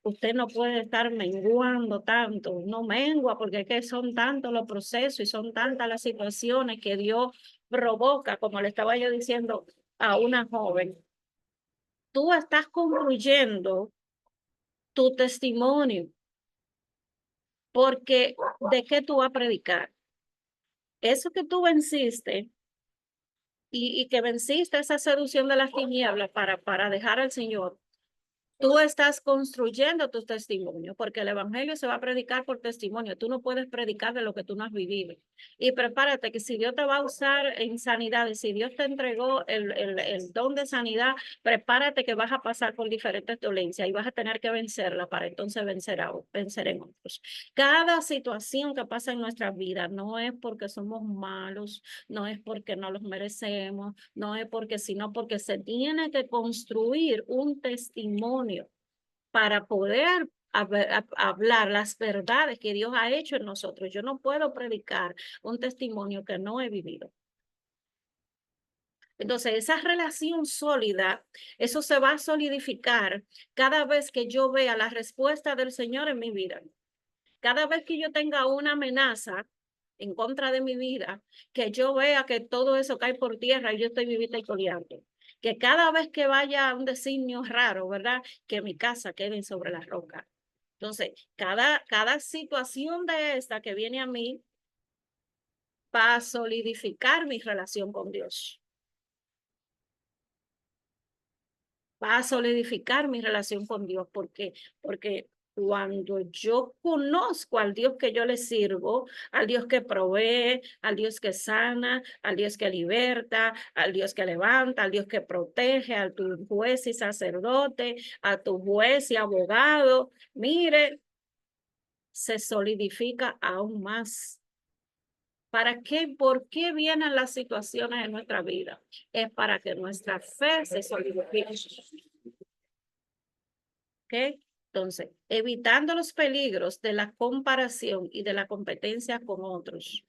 Usted no puede estar menguando tanto, no mengua, porque es que son tantos los procesos y son tantas las situaciones que Dios provoca, como le estaba yo diciendo a una joven. Tú estás concluyendo tu testimonio, porque ¿de qué tú vas a predicar? Eso que tú venciste y que venciste esa seducción de las tinieblas para dejar al Señor. Tú estás construyendo tu testimonio, porque el evangelio se va a predicar por testimonio. Tú no puedes predicar de lo que tú no has vivido. Y prepárate que si Dios te va a usar en sanidad, y si Dios te entregó el don de sanidad, prepárate que vas a pasar por diferentes dolencias y vas a tener que vencerla para entonces vencer en otros. Cada situación que pasa en nuestra vida no es porque somos malos, no es porque no los merecemos, no es porque, sino porque se tiene que construir un testimonio para poder hablar las verdades que Dios ha hecho en nosotros. Yo no puedo predicar un testimonio que no he vivido. Entonces, esa relación sólida, eso se va a solidificar cada vez que yo vea la respuesta del Señor en mi vida. Cada vez que yo tenga una amenaza en contra de mi vida, que yo vea que todo eso cae por tierra y yo estoy vivita y coleando. Que cada vez que vaya un designio raro, ¿verdad? Que mi casa quede sobre la roca. Entonces, cada situación de esta que viene a mí va a solidificar mi relación con Dios. Va a solidificar mi relación con Dios. ¿Por qué? Porque cuando yo conozco al Dios que yo le sirvo, al Dios que provee, al Dios que sana, al Dios que liberta, al Dios que levanta, al Dios que protege, a tu juez y sacerdote, a tu juez y abogado, mire, se solidifica aún más. ¿Para qué? ¿Por qué vienen las situaciones en nuestra vida? Es para que nuestra fe se solidifique. ¿Ok? Entonces, evitando los peligros de la comparación y de la competencia con otros,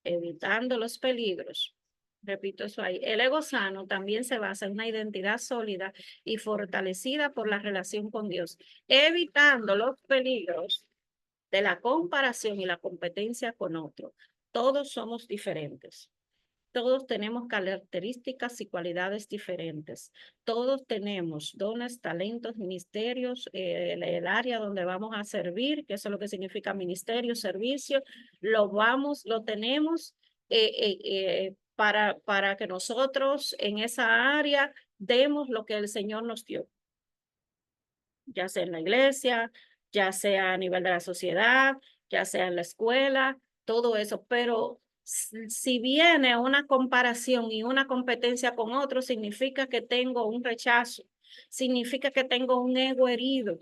evitando los peligros. Repito eso ahí. El ego sano también se basa en una identidad sólida y fortalecida por la relación con Dios, evitando los peligros de la comparación y la competencia con otros. Todos somos diferentes. Todos tenemos características y cualidades diferentes. Todos tenemos dones, talentos, ministerios, el área donde vamos a servir, que eso es lo que significa ministerio, servicio, lo tenemos para que nosotros en esa área demos lo que el Señor nos dio, ya sea en la iglesia, ya sea a nivel de la sociedad, ya sea en la escuela, todo eso, pero si viene una comparación y una competencia con otro, significa que tengo un rechazo, significa que tengo un ego herido,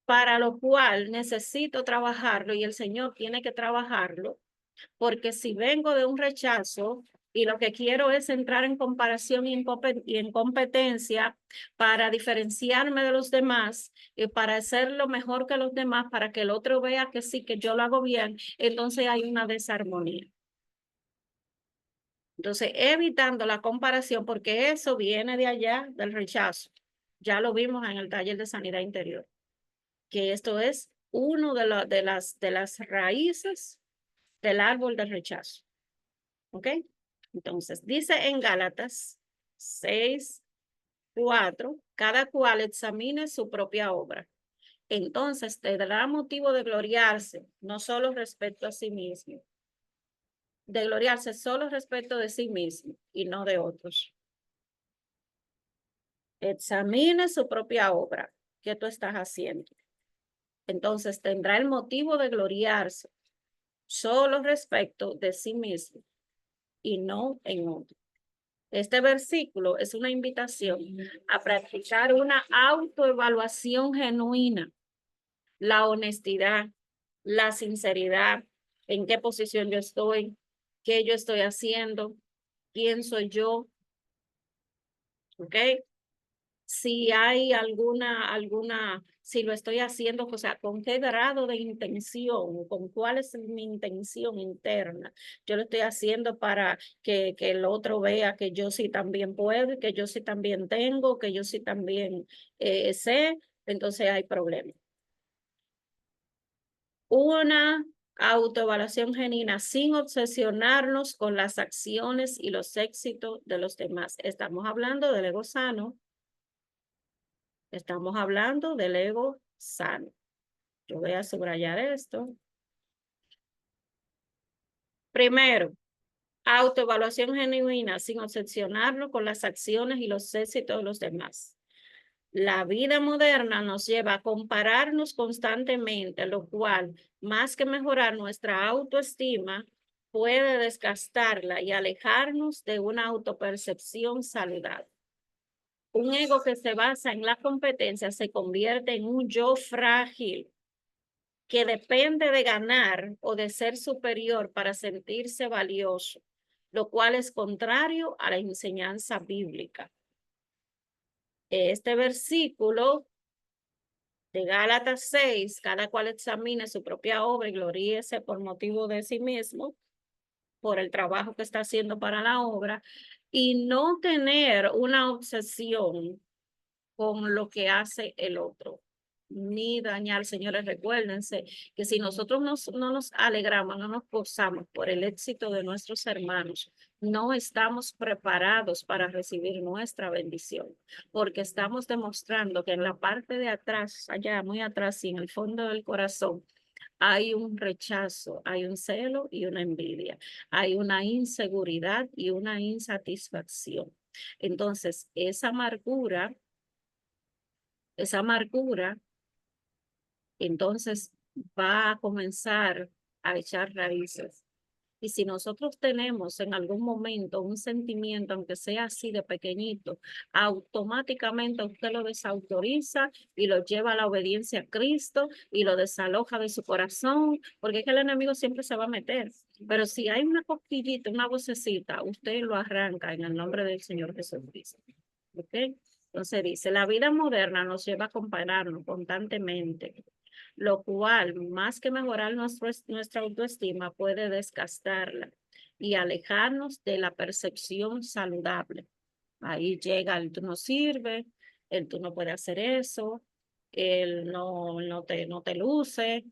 para lo cual necesito trabajarlo y el Señor tiene que trabajarlo, porque si vengo de un rechazo y lo que quiero es entrar en comparación y en competencia para diferenciarme de los demás y para hacerlo mejor que los demás, para que el otro vea que sí, que yo lo hago bien, entonces hay una desarmonía. Entonces, evitando la comparación, porque eso viene de allá, del rechazo. Ya lo vimos en el taller de sanidad interior, que esto es uno de las raíces del árbol del rechazo. ¿Ok? Entonces, dice en Gálatas 6:4, cada cual examine su propia obra. Entonces, te dará motivo de gloriarse, no solo respecto a sí mismo, de gloriarse solo respecto de sí mismo y no de otros. Examine su propia obra, ¿qué tú estás haciendo? Entonces, tendrá el motivo de gloriarse solo respecto de sí mismo y no en otros. Este versículo es una invitación a practicar una autoevaluación genuina, la honestidad, la sinceridad, en qué posición yo estoy, qué yo estoy haciendo, quién soy yo, ¿ok? Si hay si lo estoy haciendo, o sea, con qué grado de intención, con cuál es mi intención interna. Yo lo estoy haciendo para que el otro vea que yo sí también puedo, que yo sí también tengo, que yo sí también sé, entonces hay problema. Una autoevaluación genuina sin obsesionarnos con las acciones y los éxitos de los demás. Estamos hablando del ego sano. Estamos hablando del ego sano. Yo voy a subrayar esto. Primero, autoevaluación genuina sin obsesionarlo con las acciones y los éxitos de los demás. La vida moderna nos lleva a compararnos constantemente, lo cual, más que mejorar nuestra autoestima, puede desgastarla y alejarnos de una autopercepción saludable. Un ego que se basa en la competencia se convierte en un yo frágil que depende de ganar o de ser superior para sentirse valioso, lo cual es contrario a la enseñanza bíblica. Este versículo de Gálatas 6, cada cual examine su propia obra y gloríese por motivo de sí mismo, por el trabajo que está haciendo para la obra, y no tener una obsesión con lo que hace el otro, ni dañar. Señores, recuérdense que si nosotros no nos alegramos, no nos gozamos por el éxito de nuestros hermanos, no estamos preparados para recibir nuestra bendición, porque estamos demostrando que en la parte de atrás, allá muy atrás y en el fondo del corazón, hay un rechazo, hay un celo y una envidia, hay una inseguridad y una insatisfacción. Entonces, esa amargura entonces va a comenzar a echar raíces. Y si nosotros tenemos en algún momento un sentimiento, aunque sea así de pequeñito, automáticamente usted lo desautoriza y lo lleva a la obediencia a Cristo y lo desaloja de su corazón, porque es que el enemigo siempre se va a meter. Pero si hay una cosquillita, una vocecita, usted lo arranca en el nombre del Señor Jesucristo. ¿Ok? Entonces dice, la vida moderna nos lleva a compararnos constantemente, lo cual, más que mejorar nuestra autoestima, puede desgastarla y alejarnos de la percepción saludable. Ahí llega el tú no sirve, el tú no puedes hacer eso, el no te luce,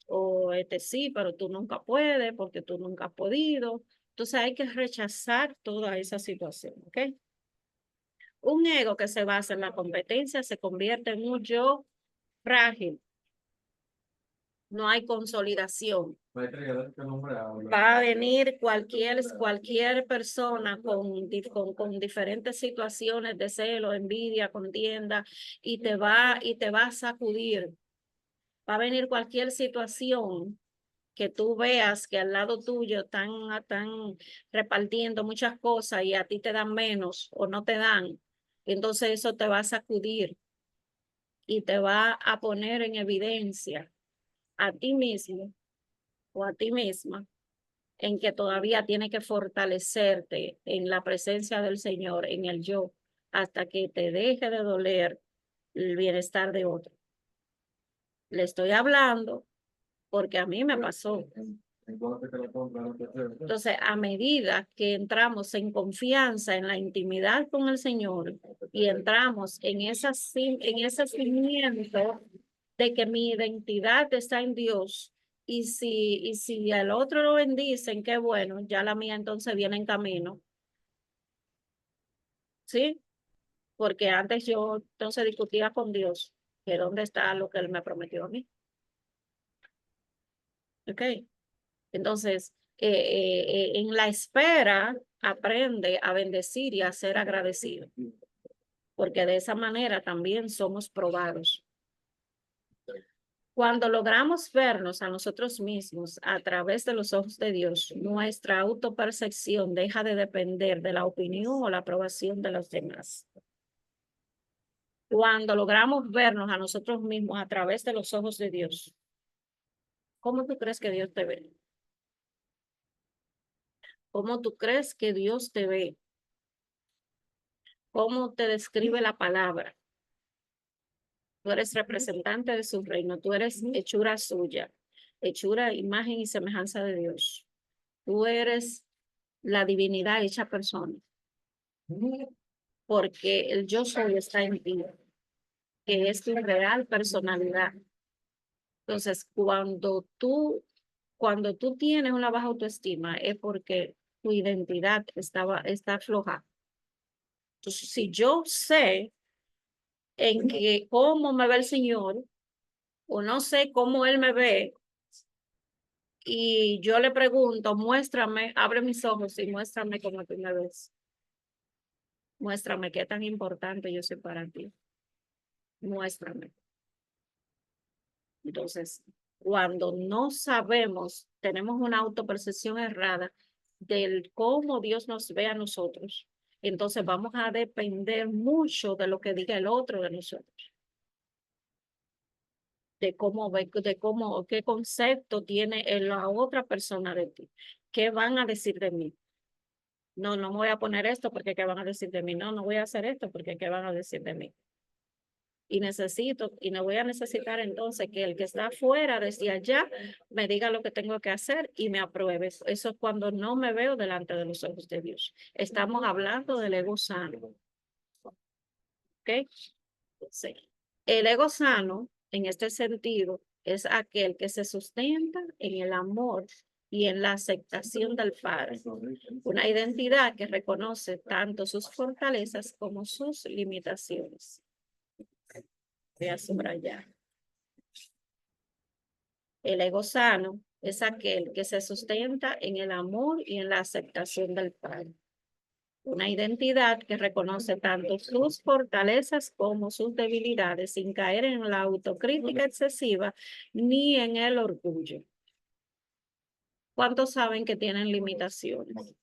o este sí, pero tú nunca puedes porque tú nunca has podido. Entonces hay que rechazar toda esa situación, ¿ok? Un ego que se basa en la competencia se convierte en un yo frágil. No hay consolidación. Va a venir cualquier persona con diferentes situaciones de celo, envidia, contienda, y te va a sacudir. Va a venir cualquier situación que tú veas que al lado tuyo están repartiendo muchas cosas y a ti te dan menos o no te dan. Entonces eso te va a sacudir y te va a poner en evidencia a ti mismo o a ti misma en que todavía tiene que fortalecerte en la presencia del Señor, en el yo, hasta que te deje de doler el bienestar de otro. Le estoy hablando porque a mí me pasó. Entonces, a medida que entramos en confianza, en la intimidad con el Señor y entramos en ese cimiento de que mi identidad está en Dios, y si al otro lo bendicen, qué bueno, ya la mía entonces viene en camino, ¿sí? Porque antes yo entonces discutía con Dios, que dónde está lo que Él me prometió a mí, ¿ok? Entonces, en la espera, aprende a bendecir y a ser agradecido, porque de esa manera también somos probados. Cuando logramos vernos a nosotros mismos a través de los ojos de Dios, nuestra autopercepción deja de depender de la opinión o la aprobación de los demás. Cuando logramos vernos a nosotros mismos a través de los ojos de Dios, ¿cómo tú crees que Dios te ve? ¿Cómo tú crees que Dios te ve? ¿Cómo te describe la palabra? Tú eres representante de su reino, tú eres hechura suya, hechura, imagen y semejanza de Dios. Tú eres la divinidad hecha persona, porque el yo soy está en ti, que es tu real personalidad. Entonces, cuando tú tienes una baja autoestima, es porque tu identidad está floja. Entonces, si yo sé en que cómo me ve el Señor, o no sé cómo Él me ve, y yo le pregunto, muéstrame, abre mis ojos y muéstrame cómo tú me ves. Muéstrame qué tan importante yo soy para ti. Muéstrame. Entonces, cuando no sabemos, tenemos una autopercepción errada del cómo Dios nos ve a nosotros, entonces vamos a depender mucho de lo que diga el otro de nosotros, de cómo ve, de cómo, qué concepto tiene la otra persona de ti, qué van a decir de mí. No, no me voy a poner esto porque qué van a decir de mí. No, no voy a hacer esto porque qué van a decir de mí. Y no voy a necesitar entonces que el que está afuera desde allá me diga lo que tengo que hacer y me apruebe. Eso es cuando no me veo delante de los ojos de Dios. Estamos hablando del ego sano. ¿Ok? Sí. El ego sano, en este sentido, es aquel que se sustenta en el amor y en la aceptación del Padre. Una identidad que reconoce tanto sus fortalezas como sus limitaciones. Voy a subrayar. El ego sano es aquel que se sustenta en el amor y en la aceptación del Padre. Una identidad que reconoce tanto sus fortalezas como sus debilidades, sin caer en la autocrítica excesiva ni en el orgullo. ¿Cuántos saben que tienen limitaciones?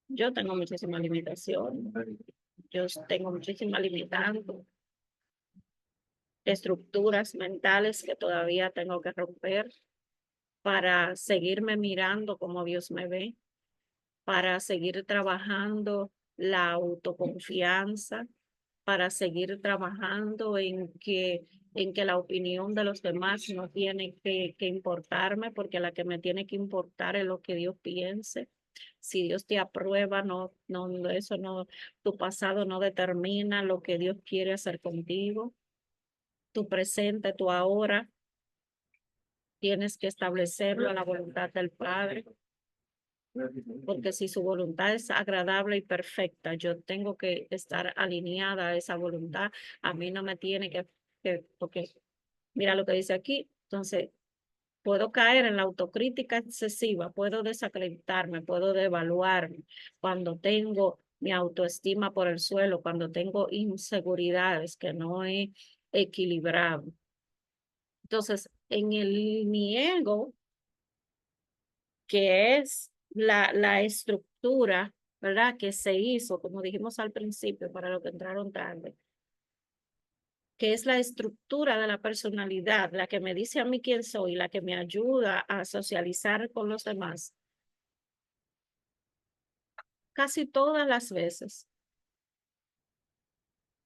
Yo tengo muchísimas limitaciones. Yo tengo muchísimas limitantes, estructuras mentales que todavía tengo que romper para seguirme mirando como Dios me ve, para seguir trabajando la autoconfianza, para seguir trabajando en que la opinión de los demás no tiene que importarme, porque la que me tiene que importar es lo que Dios piense. Si Dios te aprueba, eso no, tu pasado no determina lo que Dios quiere hacer contigo. Tu presente, tu ahora, tienes que establecerlo a la voluntad del Padre, porque si su voluntad es agradable y perfecta, yo tengo que estar alineada a esa voluntad. A mí no me tiene porque mira lo que dice aquí. Entonces, puedo caer en la autocrítica excesiva, puedo desacreditarme, puedo devaluarme cuando tengo mi autoestima por el suelo, cuando tengo inseguridades que no he equilibrado. Entonces, mi ego, que es la estructura, ¿verdad? Que se hizo, como dijimos al principio, para los que entraron tarde, que es la estructura de la personalidad, la que me dice a mí quién soy, la que me ayuda a socializar con los demás. Casi todas las veces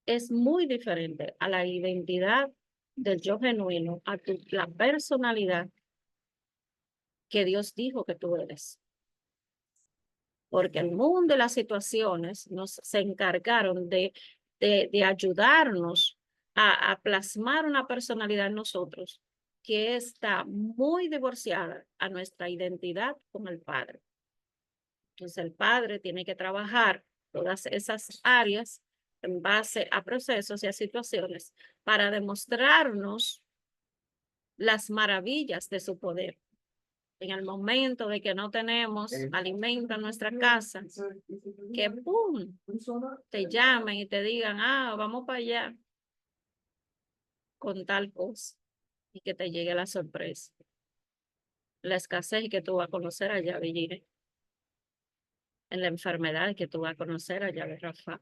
es muy diferente a la identidad del yo genuino, la personalidad que Dios dijo que tú eres. Porque el mundo y las situaciones se encargaron de ayudarnos a plasmar una personalidad en nosotros que está muy divorciada a nuestra identidad con el Padre. Entonces el Padre tiene que trabajar todas esas áreas en base a procesos y a situaciones para demostrarnos las maravillas de su poder. En el momento de que no tenemos alimento en nuestra casa, que ¡pum! Te llamen y te digan, vamos para allá con tal cosa, y que te llegue la sorpresa. La escasez que tú vas a conocer allá, Virginia, en la enfermedad que tú vas a conocer allá de Rafa.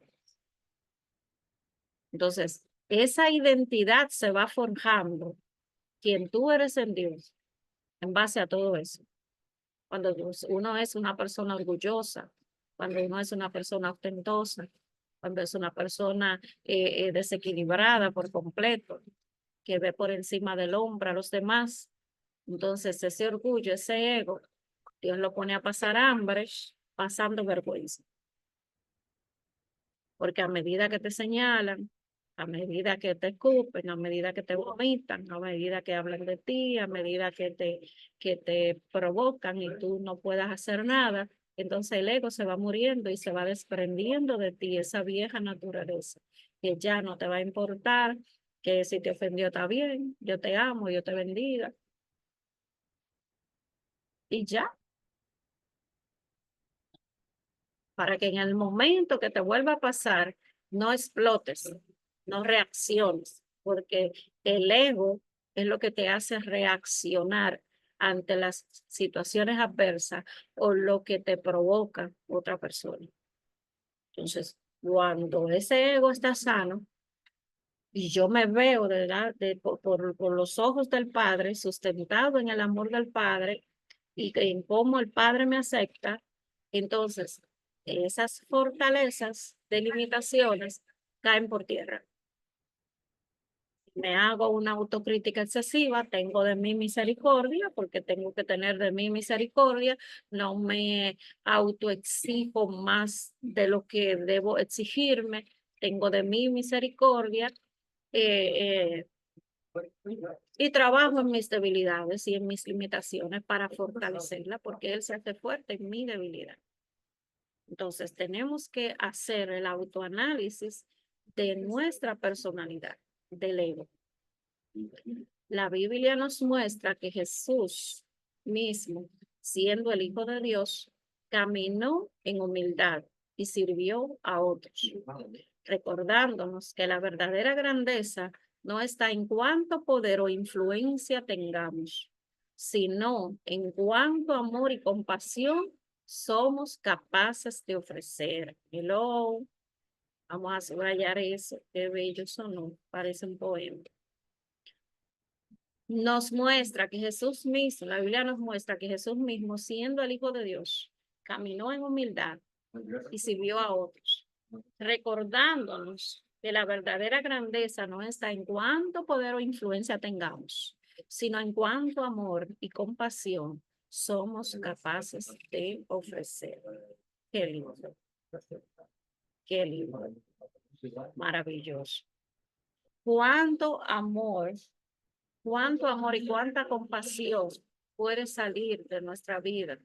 Entonces, esa identidad se va forjando, quien tú eres en Dios, en base a todo eso. Cuando uno es una persona orgullosa, cuando uno es una persona ostentosa, cuando es una persona desequilibrada por completo, que ve por encima del hombro a los demás. Entonces ese orgullo, ese ego, Dios lo pone a pasar hambre, pasando vergüenza. Porque a medida que te señalan, a medida que te escupen, a medida que te vomitan, a medida que hablan de ti, a medida que te provocan y tú no puedas hacer nada, entonces el ego se va muriendo y se va desprendiendo de ti, esa vieja naturaleza, que ya no te va a importar, que si te ofendió está bien, yo te amo, yo te bendiga. Y ya, para que en el momento que te vuelva a pasar, no explotes, no reacciones, porque el ego es lo que te hace reaccionar ante las situaciones adversas o lo que te provoca otra persona. Entonces, cuando ese ego está sano y yo me veo por los ojos del Padre, sustentado en el amor del Padre y en cómo el Padre me acepta, entonces esas fortalezas de limitaciones caen por tierra. Me hago una autocrítica excesiva, tengo de mí misericordia, porque tengo que tener de mí misericordia, no me autoexijo más de lo que debo exigirme, tengo de mí misericordia eh, y trabajo en mis debilidades y en mis limitaciones para fortalecerla, porque Él se hace fuerte en mi debilidad. Entonces, tenemos que hacer el autoanálisis de nuestra personalidad, del ego. La Biblia nos muestra que Jesús mismo, siendo el Hijo de Dios, caminó en humildad y sirvió a otros, recordándonos que la verdadera grandeza no está en cuánto poder o influencia tengamos, sino en cuánto amor y compasión somos capaces de ofrecer. Hello. Vamos a subrayar eso. Qué bello sonó. Parece un poema. Nos muestra que Jesús mismo, la Biblia nos muestra que Jesús mismo, siendo el Hijo de Dios, caminó en humildad y sirvió a otros, recordándonos que la verdadera grandeza no está en cuánto poder o influencia tengamos, sino en cuánto amor y compasión somos capaces de ofrecer. Qué lindo. Qué lindo. Maravilloso. Cuánto amor y cuánta compasión puede salir de nuestra vida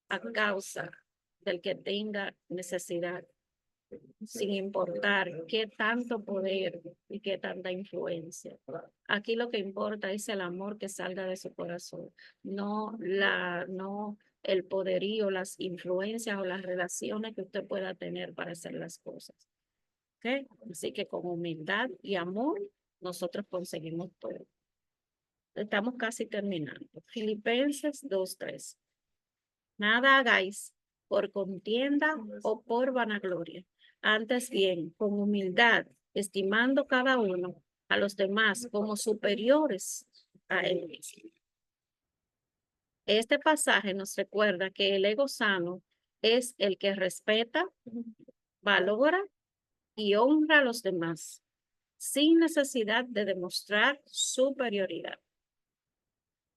a causa del que tenga necesidad, sin importar qué tanto poder y qué tanta influencia. Aquí lo que importa es el amor que salga de su corazón, no el poderío, las influencias o las relaciones que usted pueda tener para hacer las cosas. ¿Okay? Así que con humildad y amor nosotros conseguimos todo. Estamos casi terminando. Filipenses 2:3. Nada hagáis por contienda o por vanagloria. Antes bien, con humildad, estimando cada uno a los demás como superiores a él mismo. Este pasaje nos recuerda que el ego sano es el que respeta, valora y honra a los demás, sin necesidad de demostrar superioridad.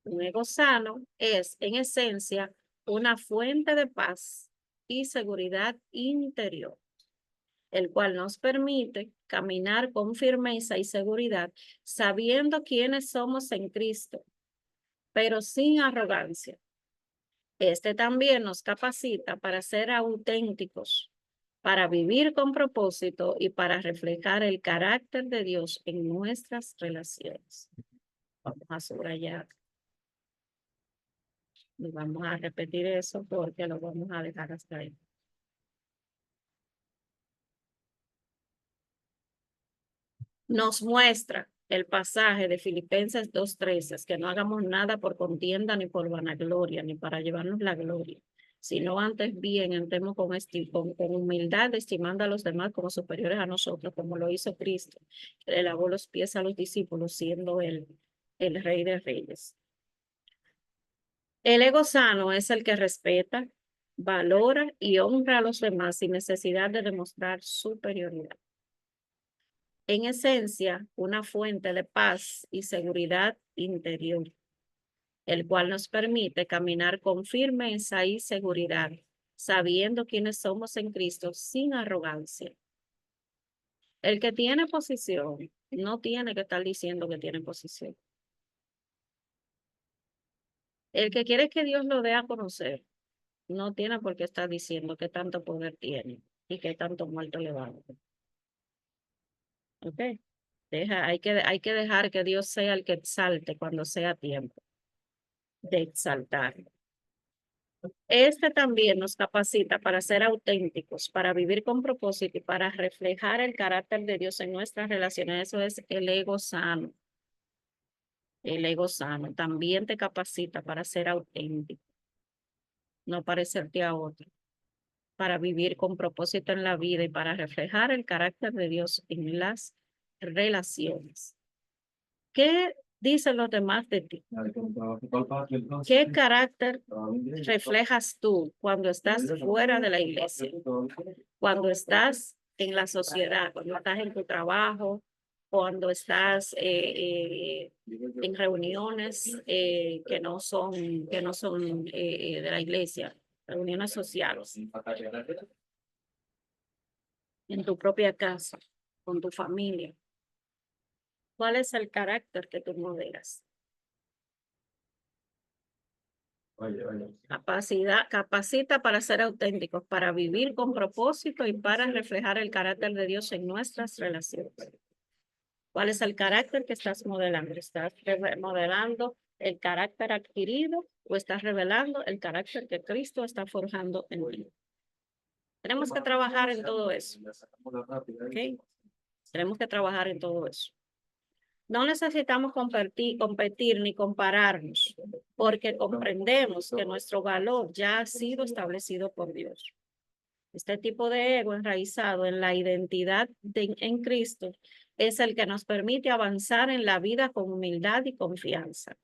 Un ego sano es, en esencia, una fuente de paz y seguridad interior, el cual nos permite caminar con firmeza y seguridad, sabiendo quiénes somos en Cristo, pero sin arrogancia. Este también nos capacita para ser auténticos, para vivir con propósito y para reflejar el carácter de Dios en nuestras relaciones. Vamos a subrayar. Y vamos a repetir eso porque lo vamos a dejar hasta ahí. Nos muestra el pasaje de Filipenses 2:13, que no hagamos nada por contienda ni por vanagloria, ni para llevarnos la gloria, sino antes bien entremos con humildad, estimando a los demás como superiores a nosotros, como lo hizo Cristo, que le lavó los pies a los discípulos, siendo él el Rey de Reyes. El ego sano es el que respeta, valora y honra a los demás sin necesidad de demostrar superioridad. En esencia, una fuente de paz y seguridad interior, el cual nos permite caminar con firmeza y seguridad, sabiendo quiénes somos en Cristo sin arrogancia. El que tiene posición no tiene que estar diciendo que tiene posición. El que quiere que Dios lo dé a conocer no tiene por qué estar diciendo que tanto poder tiene y que tanto muerto levanta. ¿Ok? Hay que dejar que Dios sea el que exalte cuando sea tiempo de exaltar. Este también nos capacita para ser auténticos, para vivir con propósito y para reflejar el carácter de Dios en nuestras relaciones. Eso es el ego sano. El ego sano también te capacita para ser auténtico, no parecerte a otro, para vivir con propósito en la vida y para reflejar el carácter de Dios en las relaciones. ¿Qué dicen los demás de ti? ¿Qué carácter reflejas tú cuando estás fuera de la iglesia? Cuando estás en la sociedad, cuando estás en tu trabajo, cuando estás en reuniones que no son de la iglesia, reuniones sociales, en tu propia casa, con tu familia. ¿Cuál es el carácter que tú modelas? Capacita para ser auténticos, para vivir con propósito y para reflejar el carácter de Dios en nuestras relaciones. ¿Cuál es el carácter que estás modelando? ¿Estás modelando el carácter adquirido o estás revelando el carácter que Cristo está forjando en ti. Tenemos que trabajar en todo eso. ¿Okay? Tenemos que trabajar en todo eso. No necesitamos competir ni compararnos, porque comprendemos que nuestro valor ya ha sido establecido por Dios. Este tipo de ego enraizado en la identidad en Cristo es el que nos permite avanzar en la vida con humildad y confianza,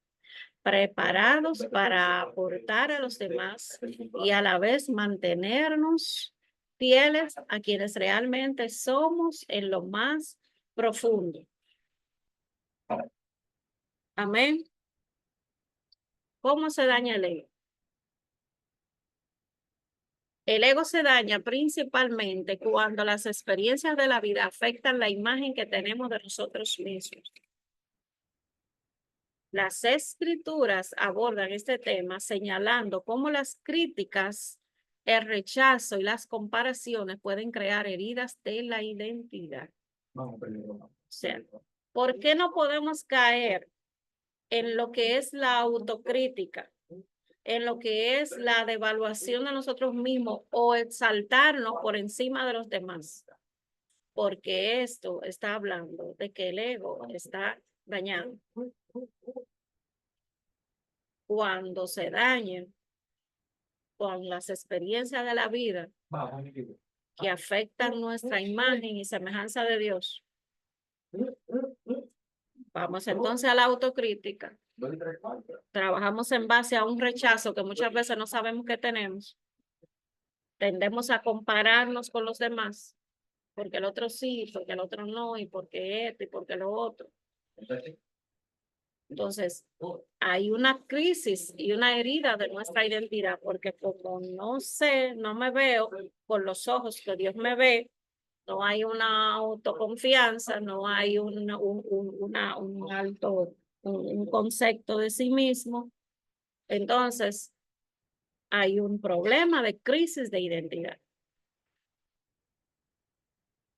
preparados para aportar a los demás y a la vez mantenernos fieles a quienes realmente somos en lo más profundo. Amén. ¿Cómo se daña el ego? El ego se daña principalmente cuando las experiencias de la vida afectan la imagen que tenemos de nosotros mismos. Las escrituras abordan este tema señalando cómo las críticas, el rechazo y las comparaciones pueden crear heridas de la identidad. O sea, ¿por qué no podemos caer en lo que es la autocrítica, en lo que es la devaluación de nosotros mismos o exaltarnos por encima de los demás? Porque esto está hablando de que el ego está dañado. Cuando se dañen con las experiencias de la vida que afectan nuestra imagen y semejanza de Dios, vamos entonces a la autocrítica. Trabajamos en base a un rechazo que muchas veces no sabemos que tenemos. Tendemos a compararnos con los demás, porque el otro sí, porque el otro no, y porque esto, y porque lo otro. Entonces, hay una crisis y una herida de nuestra identidad, porque como no sé, no me veo con los ojos que Dios me ve, no hay una autoconfianza, no hay un alto, un concepto de sí mismo. Entonces, hay un problema de crisis de identidad.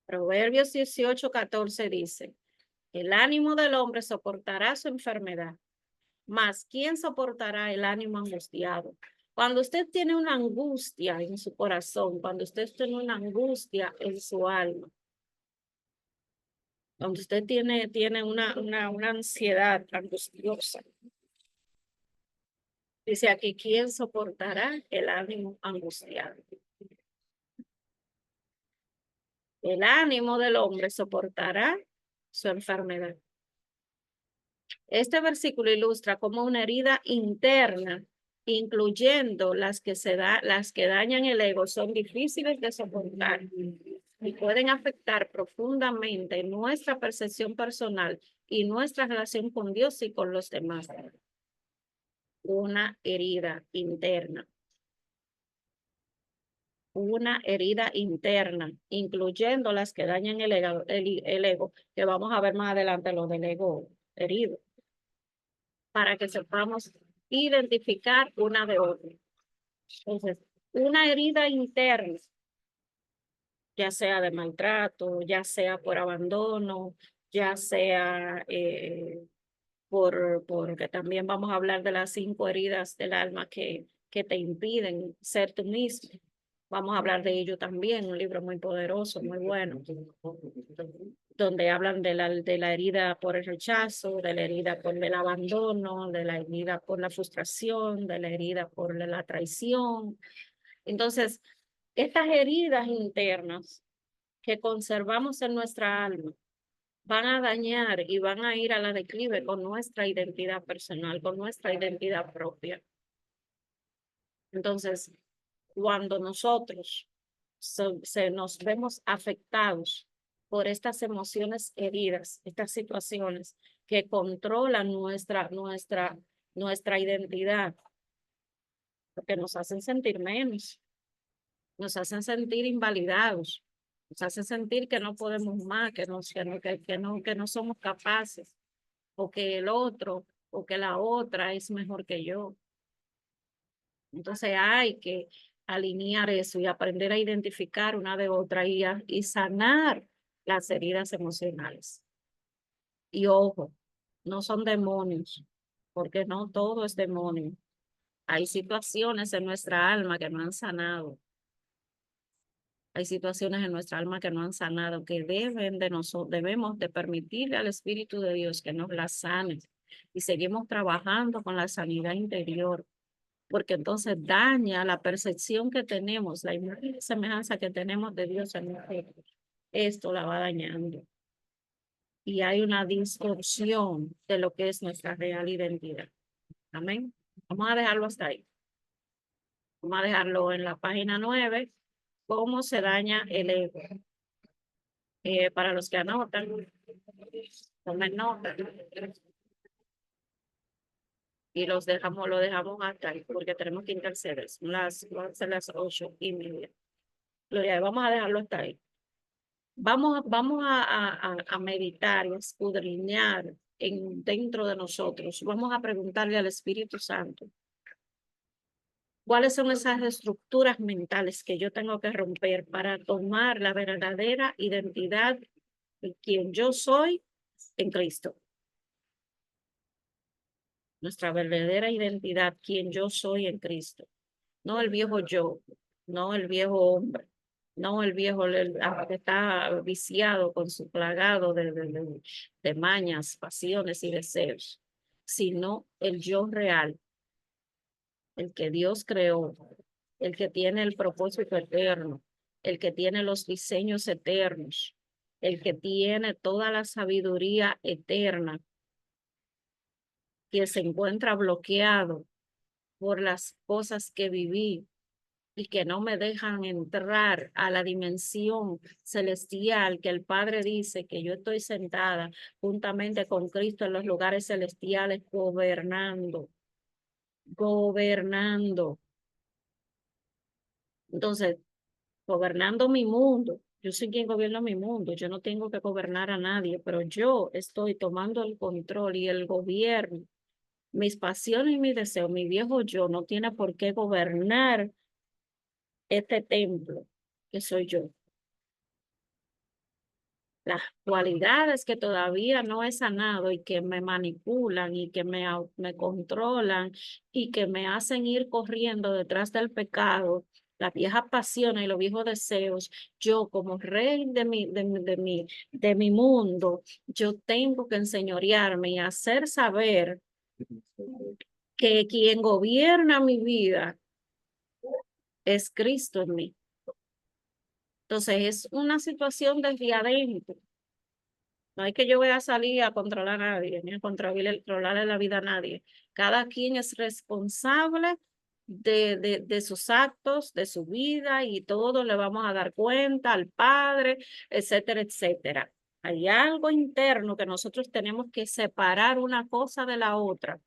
Proverbios 18:14 dice, el ánimo del hombre soportará su enfermedad, mas ¿quién soportará el ánimo angustiado? Cuando usted tiene una angustia en su corazón, cuando usted tiene una angustia en su alma, cuando usted tiene una ansiedad angustiosa, dice aquí, ¿quién soportará el ánimo angustiado? El ánimo del hombre soportará su enfermedad. Este versículo ilustra cómo una herida interna, incluyendo las que dañan el ego, son difíciles de soportar y pueden afectar profundamente nuestra percepción personal y nuestra relación con Dios y con los demás. Una herida interna. Una herida interna, incluyendo las que dañan el ego, que vamos a ver más adelante lo del ego herido, para que sepamos identificar una de otra. Entonces, una herida interna, ya sea de maltrato, ya sea por abandono, ya sea porque también vamos a hablar de las 5 heridas del alma que te impiden ser tú mismo. Vamos a hablar de ello también, un libro muy poderoso, muy bueno, donde hablan de la herida por el rechazo, de la herida por el abandono, de la herida por la frustración, de la herida por la traición. Entonces, estas heridas internas que conservamos en nuestra alma van a dañar y van a ir a la declive con nuestra identidad personal, con nuestra identidad propia. Entonces, cuando nosotros nos vemos afectados por estas emociones heridas, estas situaciones que controlan nuestra identidad, porque nos hacen sentir menos, nos hacen sentir invalidados, nos hacen sentir que no podemos más, que no somos capaces, o que el otro o que la otra es mejor que yo. Entonces hay que alinear eso y aprender a identificar una de otra y sanar las heridas emocionales. Y ojo, no son demonios, porque no todo es demonio. Hay situaciones en nuestra alma que no han sanado. Hay situaciones en nuestra alma que no han sanado, que deben de nosotros, debemos de permitirle al Espíritu de Dios que nos las sane. Y seguimos trabajando con la sanidad interior, porque entonces daña la percepción que tenemos, la imagen y semejanza que tenemos de Dios en nosotros. Esto la va dañando. Y hay una distorsión de lo que es nuestra real identidad. Amén. Vamos a dejarlo hasta ahí. Vamos a dejarlo en la página 9. ¿Cómo se daña el ego? Para los que anotan, tomen nota y lo dejamos hasta ahí porque tenemos que interceder. Van a ser las 8:30. Gloria, vamos a dejarlo hasta ahí. Vamos a meditar y a escudriñar dentro de nosotros. Vamos a preguntarle al Espíritu Santo, ¿cuáles son esas estructuras mentales que yo tengo que romper para tomar la verdadera identidad de quien yo soy en Cristo? Nuestra verdadera identidad, quien yo soy en Cristo. No el viejo yo, no el viejo hombre, no el viejo que está viciado con su plagado de mañas, pasiones y deseos, sino el yo real, el que Dios creó, el que tiene el propósito eterno, el que tiene los diseños eternos, el que tiene toda la sabiduría eterna, que se encuentra bloqueado por las cosas que viví y que no me dejan entrar a la dimensión celestial que el Padre dice que yo estoy sentada juntamente con Cristo en los lugares celestiales gobernando. Entonces, gobernando mi mundo. Yo soy quien gobierna mi mundo. Yo no tengo que gobernar a nadie, pero yo estoy tomando el control y el gobierno. Mis pasiones y mis deseos, mi viejo yo no tiene por qué gobernar este templo que soy yo. Las cualidades que todavía no he sanado y que me manipulan y que me controlan y que me hacen ir corriendo detrás del pecado, las viejas pasiones y los viejos deseos, yo como rey de mi mundo, yo tengo que enseñorearme y hacer saber que quien gobierna mi vida es Cristo en mí. Entonces es una situación desde adentro. No hay que yo voy a salir a controlar a nadie, ni a controlarle la vida a nadie. Cada quien es responsable de sus actos, de su vida y todo le vamos a dar cuenta al Padre, etcétera, etcétera. Hay algo interno que nosotros tenemos que separar una cosa de la otra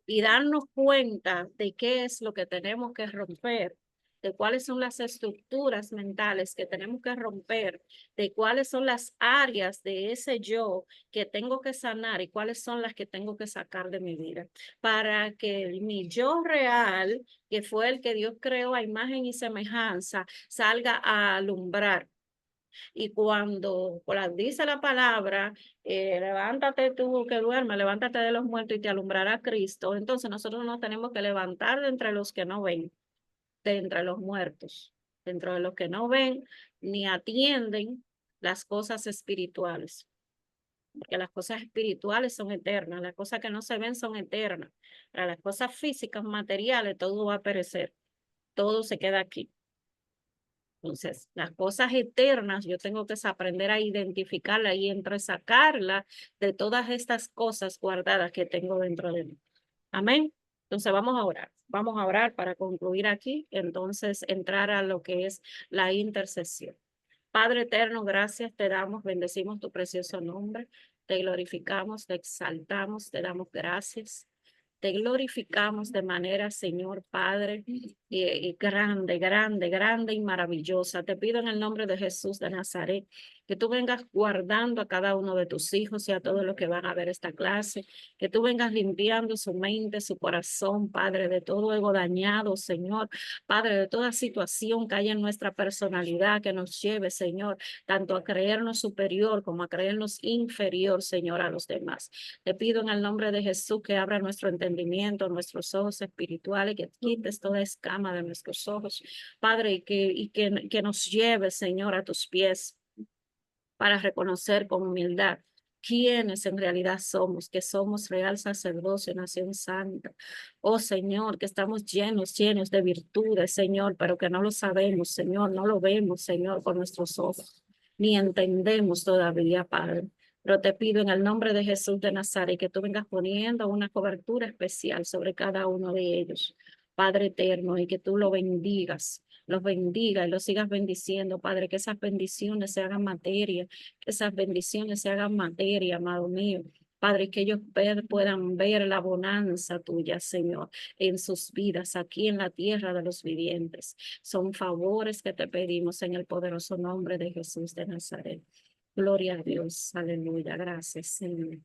y darnos cuenta de qué es lo que tenemos que romper, de cuáles son las estructuras mentales que tenemos que romper, de cuáles son las áreas de ese yo que tengo que sanar y cuáles son las que tengo que sacar de mi vida, para que mi yo real, que fue el que Dios creó a imagen y semejanza, salga a alumbrar. Y cuando dice la palabra, levántate tú que duermes, levántate de los muertos y te alumbrará Cristo, entonces nosotros nos tenemos que levantar de entre los que no ven, de entre los muertos, dentro de los que no ven ni atienden las cosas espirituales. Porque las cosas espirituales son eternas, las cosas que no se ven son eternas. Para las cosas físicas, materiales, todo va a perecer, todo se queda aquí. Entonces, las cosas eternas, yo tengo que aprender a identificarlas y entresacarlas de todas estas cosas guardadas que tengo dentro de mí. Amén. Entonces, vamos a orar. Vamos a orar para concluir aquí. Entonces, entrar a lo que es la intercesión. Padre eterno, gracias te damos, bendecimos tu precioso nombre, te glorificamos, te exaltamos, te damos gracias. Te glorificamos de manera, Señor Padre, y grande, grande, grande y maravillosa. Te pido en el nombre de Jesús de Nazaret que tú vengas guardando a cada uno de tus hijos y a todos los que van a ver esta clase, que tú vengas limpiando su mente, su corazón, Padre, de todo ego dañado, Señor, Padre, de toda situación que haya en nuestra personalidad que nos lleve, Señor, tanto a creernos superior como a creernos inferior, Señor, a los demás. Te pido en el nombre de Jesús que abra nuestro entendimiento, nuestros ojos espirituales, que quites toda escama de nuestros ojos, Padre, que nos lleve, Señor, a tus pies para reconocer con humildad quiénes en realidad somos, que somos real sacerdocio, nación santa. Oh Señor, que estamos llenos de virtudes, Señor, pero que no lo sabemos, Señor, no lo vemos, Señor, con nuestros ojos, ni entendemos todavía, Padre. Pero te pido en el nombre de Jesús de Nazaret que tú vengas poniendo una cobertura especial sobre cada uno de ellos, Padre eterno, y que tú lo bendigas, los bendiga y los sigas bendiciendo, Padre, que esas bendiciones se hagan materia, que esas bendiciones se hagan materia, amado mío. Padre, que ellos puedan ver la bonanza tuya, Señor, en sus vidas, aquí en la tierra de los vivientes. Son favores que te pedimos en el poderoso nombre de Jesús de Nazaret. Gloria a Dios. Aleluya. Gracias, Señor.